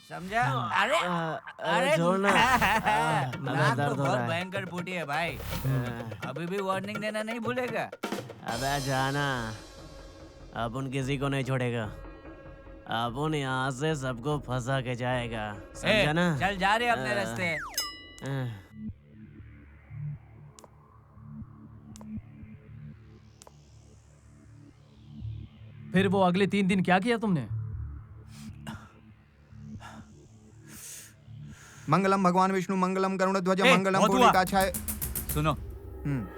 समझा? अरे अरे छोड़ना। नाक तो दर्द हो बहुत रहा है। भयंकर फूटी है भाई। अभी भी वार्निंग देना नहीं भूलेगा। अबे जाना, अपन किसी को नहीं छोड़ेगा। अपन यहाँ से सबको फंसा के जाएगा, समझा ना? चल जा रहे अपने रास्ते। फिर वो अगले 3 दिन क्या किया तुमने? मंगलम भगवान विष्णु, मंगलम गरुड़ध्वज, ए, मंगलम बहुत हुआ। पुंडरीकाक्षाय। सुनो,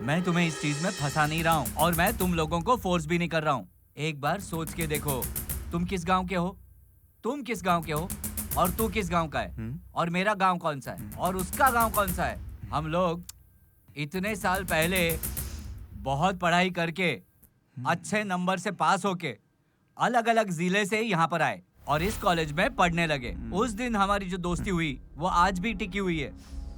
मैं तुम्हें इस चीज में फंसा नहीं रहा हूँ और मैं तुम लोगों को फोर्स भी नहीं कर रहा हूँ। एक बार सोच के देखो, तुम किस गांव के हो, तुम किस गांव के हो, और तू किस गांव का है, और मेरा गांव कौन सा है, और उसका गांव कौन सा है। हम लोग इतने साल पहले बहुत पढ़ाई करके अच्छे नंबर से पास होके अलग अलग जिले से यहाँ पर आए और इस कॉलेज में पढ़ने लगे। उस दिन हमारी जो दोस्ती हुई वो आज भी टिकी हुई है।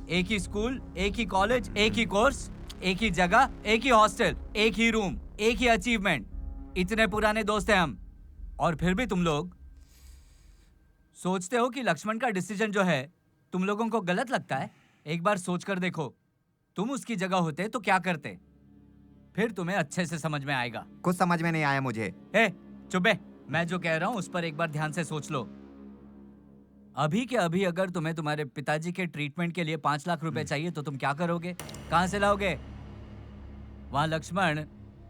एक ही स्कूल, एक ही कॉलेज, एक ही कोर्स, एक ही जगह, एक ही हॉस्टल, एक ही रूम, एक ही अचीवमेंट। इतने पुराने दोस्त हैं हम, और फिर भी तुम लोग सोचते हो कि लक्ष्मण का डिसीजन जो है तुम लोगों को गलत लगता है। एक बार सोच कर देखो, तुम उसकी जगह होते तो क्या करते, फिर तुम्हें अच्छे से समझ में आएगा। कुछ समझ में नहीं आया मुझे। चुप है, मैं जो कह रहा हूं उस पर एक बार ध्यान से सोच लो। अभी के अभी अगर तुम्हें तुम्हारे पिताजी के ट्रीटमेंट के लिए 5 लाख रुपए चाहिए तो तुम क्या करोगे, कहां से लाओगे? वहां लक्ष्मण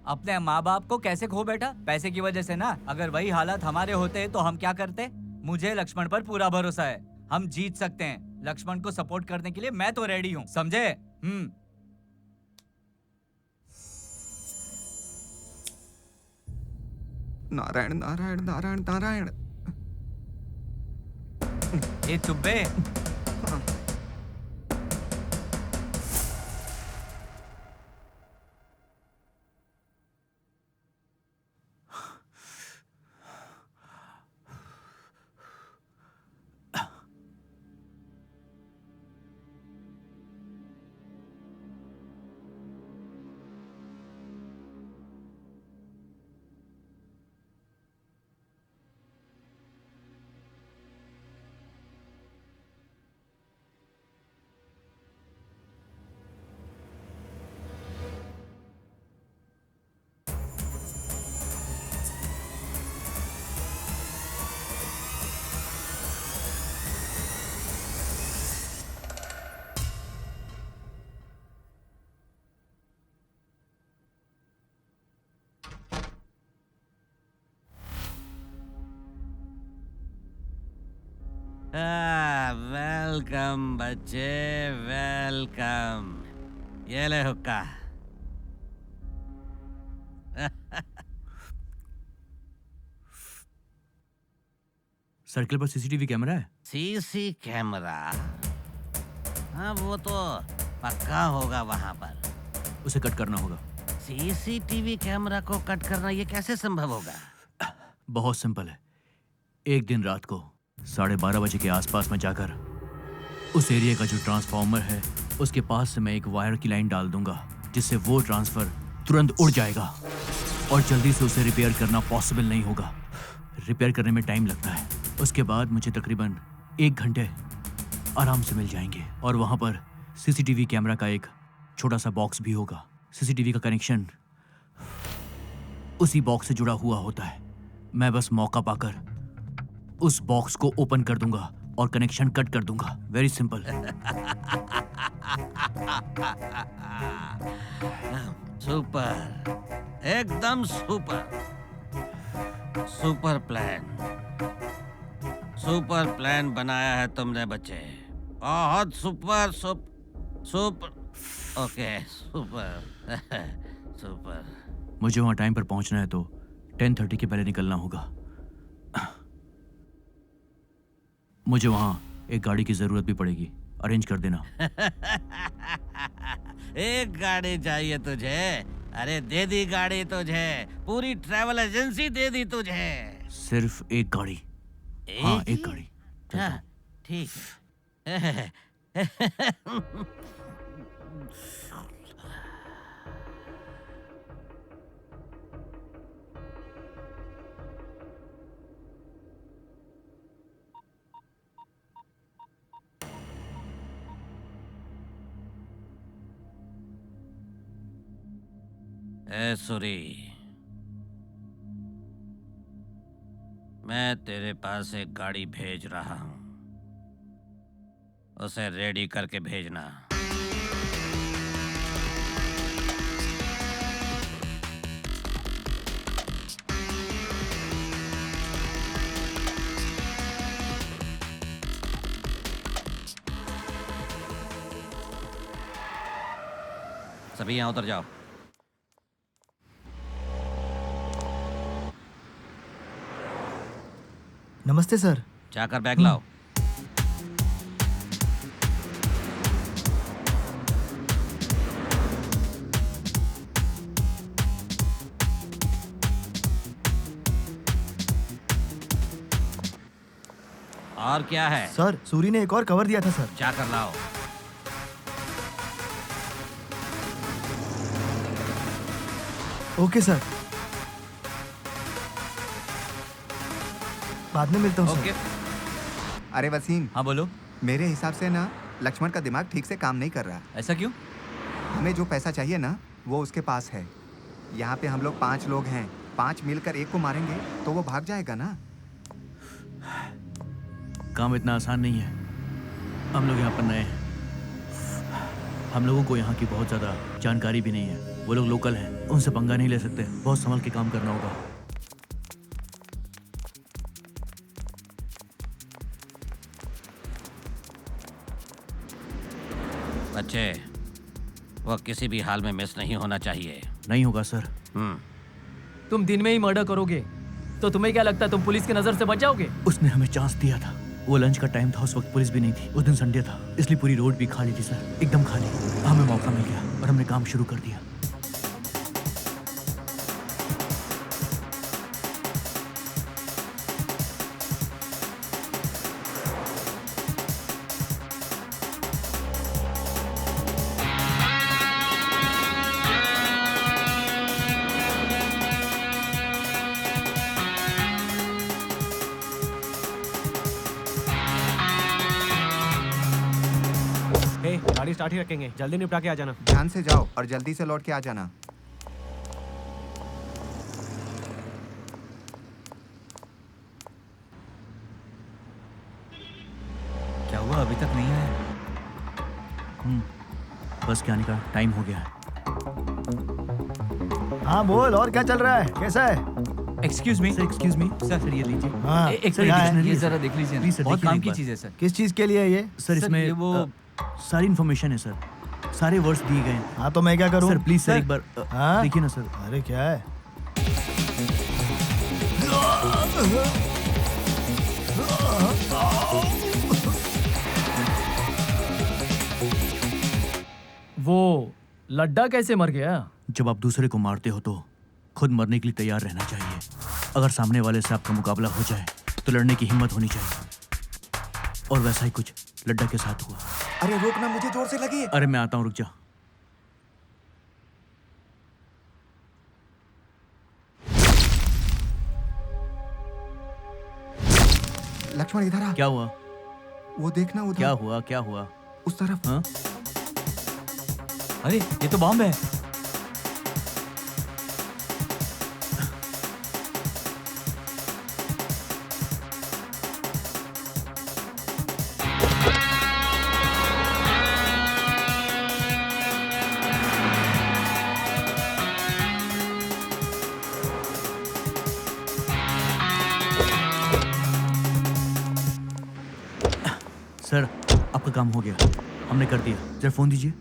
अपने माँ बाप को कैसे खो बैठा? पैसे की वजह से ना। अगर वही हालात हमारे होते तो हम क्या करते? मुझे लक्ष्मण पर पूरा भरोसा है, हम जीत सकते हैं। लक्ष्मण को सपोर्ट करने के लिए मैं तो रेडी हूँ, समझे? नारायण नारायण नारायण नारायण। ए चुब्बे, वेलकम बच्चे, वेलकम। ये ले हुक्का। सर्कल पर सीसीटीवी कैमरा है? CC camera? हाँ, वो तो पक्का होगा वहां पर। उसे कट करना होगा। सीसीटीवी कैमरा को कट करना ये कैसे संभव होगा? बहुत सिंपल है। एक दिन रात को 12:30 बजे के आसपास में जाकर उस एरिया का जो ट्रांसफार्मर है उसके पास से मैं एक वायर की लाइन डाल दूंगा, जिससे वो ट्रांसफर तुरंत उड़ जाएगा और जल्दी से उसे रिपेयर करना पॉसिबल नहीं होगा। रिपेयर करने में टाइम लगता है। उसके बाद मुझे तकरीबन 1 घंटे आराम से मिल जाएंगे और वहाँ पर सीसीटीवी कैमरा का एक छोटा सा बॉक्स भी होगा। सीसीटीवी का कनेक्शन उसी बॉक्स से जुड़ा हुआ होता है। मैं बस मौका पाकर उस बॉक्स को ओपन कर दूंगा और कनेक्शन कट कर दूंगा। Very simple. सुपर, एकदम super. Super plan, super plan बनाया है तुमने बच्चे। बहुत super super. Okay, super super. मुझे वहाँ टाइम पर पहुँचना है तो 10:30 के पहले निकलना होगा। मुझे वहाँ एक गाड़ी की ज़रूरत भी पड़ेगी। अरेंज कर देना। एक गाड़ी चाहिए तुझे? अरे दे दी गाड़ी तुझे, पूरी ट्रैवल एजेंसी दे दी तुझे। सिर्फ एक गाड़ी। हाँ, एक गाड़ी। हाँ, ठीक है। ए सुरी, मैं तेरे पास एक गाड़ी भेज रहा हूं, उसे रेडी करके भेजना। सभी यहां उतर जाओ। नमस्ते सर। जाकर बैग लाओ। और क्या है? सर, सूरी ने एक और कवर दिया था सर। जाकर लाओ। ओके सर, बाद में मिलता हूँ सर। अरे वसीम। हाँ बोलो। मेरे हिसाब से ना लक्ष्मण का दिमाग ठीक से काम नहीं कर रहा। ऐसा क्यों? हमें जो पैसा चाहिए ना वो उसके पास है। यहाँ पे हम लोग 5 लोग हैं, 5 मिलकर एक को मारेंगे तो वो भाग जाएगा ना। काम इतना आसान नहीं है। हम लोग यहाँ पर नए हैं, हम लोगों को यहाँ की बहुत ज़्यादा जानकारी भी नहीं है। वो लोग लोकल हैं, उनसे पंगा नहीं ले सकते। बहुत संभल के काम करना होगा। बच्चे, वो किसी भी हाल में मिस नहीं होना चाहिए। नहीं होगा सर। तुम दिन में ही मर्डर करोगे तो तुम्हें क्या लगता है तुम पुलिस की नजर से बच जाओगे? उसने हमें चांस दिया था। वो लंच का टाइम था, उस वक्त पुलिस भी नहीं थी। उस दिन संडे था, इसलिए पूरी रोड भी खाली थी सर, एकदम खाली। हमें मौका मिल गया और हमने काम शुरू कर दिया। गाड़ी स्टार्ट ही रखेंगे, जल्दी निपटा के आ जाना। ध्यान से जाओ और जल्दी से लौट के आ जाना। क्या हुआ, अभी तक नहीं आया? बस के आने का टाइम हो गया है। हाँ बोल, और क्या चल रहा है, कैसा है? Excuse me excuse me sir, ये लीजिए। हाँ, एक सर, क्या है? ये जरा देख लीजिए ना। प्लीज सर, बहुत देखिए काम एक की बार। चीज है सर। किस चीज के लिए है ये? सर इसमें ये वो सारी इन्फॉर्मेशन है सर, सारे वर्ड्स दिए गए हैं। हाँ तो मैं क्या करूँ? सर प्लीज सर एक बार हाँ? देखिए ना सर। अरे क्या है? वो लड्डा कैसे मर गया? जब आप दूसरे को मारते हो तो खुद मरने के लिए तैयार रहना चाहिए। अगर सामने वाले से आपका मुकाबला हो जाए तो लड़ने की हिम्मत होनी चाहिए। और वैसा ही कुछ लड्डा के साथ हुआ। अरे रोकना, मुझे जोर से लगी। अरे मैं आता हूँ, रुक जा। लक्ष्मण इधर आ। क्या हुआ? वो देखना उधर। क्या हुआ? क्या हुआ? उस तरफ। हाँ? अरे ये तो बॉम्ब है। सर आपका काम हो गया, हमने कर दिया। जरा फोन दीजिए।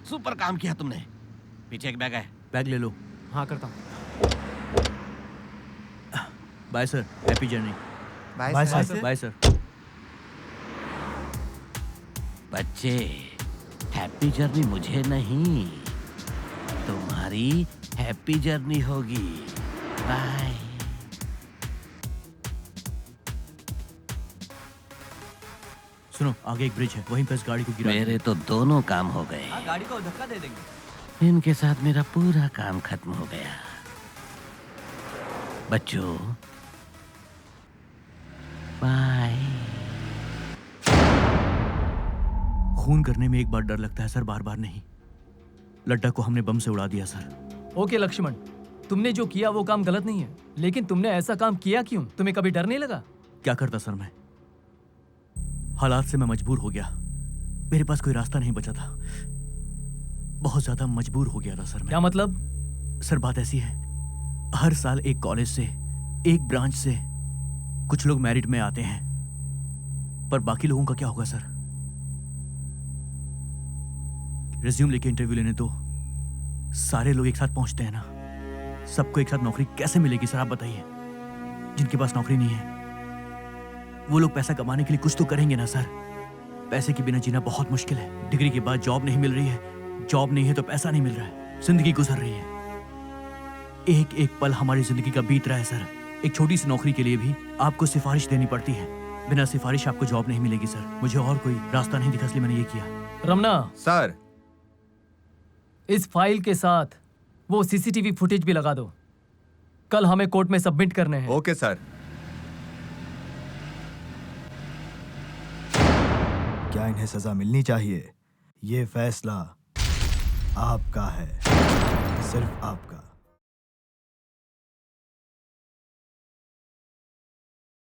सुपर काम किया तुमने। पीछे एक बैग है। बैग ले लो। हाँ करता हूँ। Bye sir, happy journey. Bye sir. Bye sir. बच्चे, हैप्पी जर्नी मुझे नहीं, तुम्हारी हैप्पी जर्नी होगी। बाय। सुनो, आगे एक ब्रिज है, वहीं पर इस गाड़ी को गिरा मेरे तो दोनों काम हो गए। हाँ, गाड़ी को धक्का दे देंगे। इनके साथ मेरा पूरा काम खत्म हो गया। बच्चों, बाय। खून करने में एक बार डर लगता है सर, बार बार नहीं। लड्डा को हमने बम से उड़ा दिया सर। ओके लक्ष्मण, तुमने जो किया वो काम गलत नहीं है, लेकिन तुमने ऐसा काम किया क्यों? तुम्हें कभी डर नहीं लगा? क्या करता सर मैं? हालात से मैं मजबूर हो गया। मेरे पास कोई रास्ता नहीं बचा था। बहुत ज्यादा मजबूर हो गया था सर मैं। क्या मतलब? सर बात ऐसी है, हर साल एक कॉलेज से, एक ब्रांच से कुछ लोग मेरिट में आते हैं, पर बाकी लोगों का क्या होगा सर? रिज्यूम लेके इंटरव्यू लेने तो सारे लोग एक साथ पहुंचते हैं ना। सबको एक साथ नौकरी कैसे मिलेगी सर, आप बताइए। जिनके पास नौकरी नहीं है वो लोग पैसा कमाने के लिए कुछ तो करेंगे ना सर। पैसे के बिना जीना बहुत मुश्किल है। डिग्री के बाद जॉब नहीं मिल रही है, जॉब नहीं है तो पैसा नहीं मिल रहा है, जिंदगी गुजर रही है। एक एक पल हमारी जिंदगी का बीत रहा है सर। एक छोटी सी नौकरी के लिए भी आपको सिफारिश देनी पड़ती है। बिना सिफारिश आपको जॉब नहीं मिलेगी सर। मुझे और कोई रास्ता नहीं दिखा, इसलिए मैंने ये किया। रमना सर, इस फाइल के साथ वो सीसीटीवी फुटेज भी लगा दो, कल हमें कोर्ट में सबमिट करने हैं। Okay sir. क्या इन्हें सजा मिलनी चाहिए? ये फैसला आपका है, सिर्फ आपका।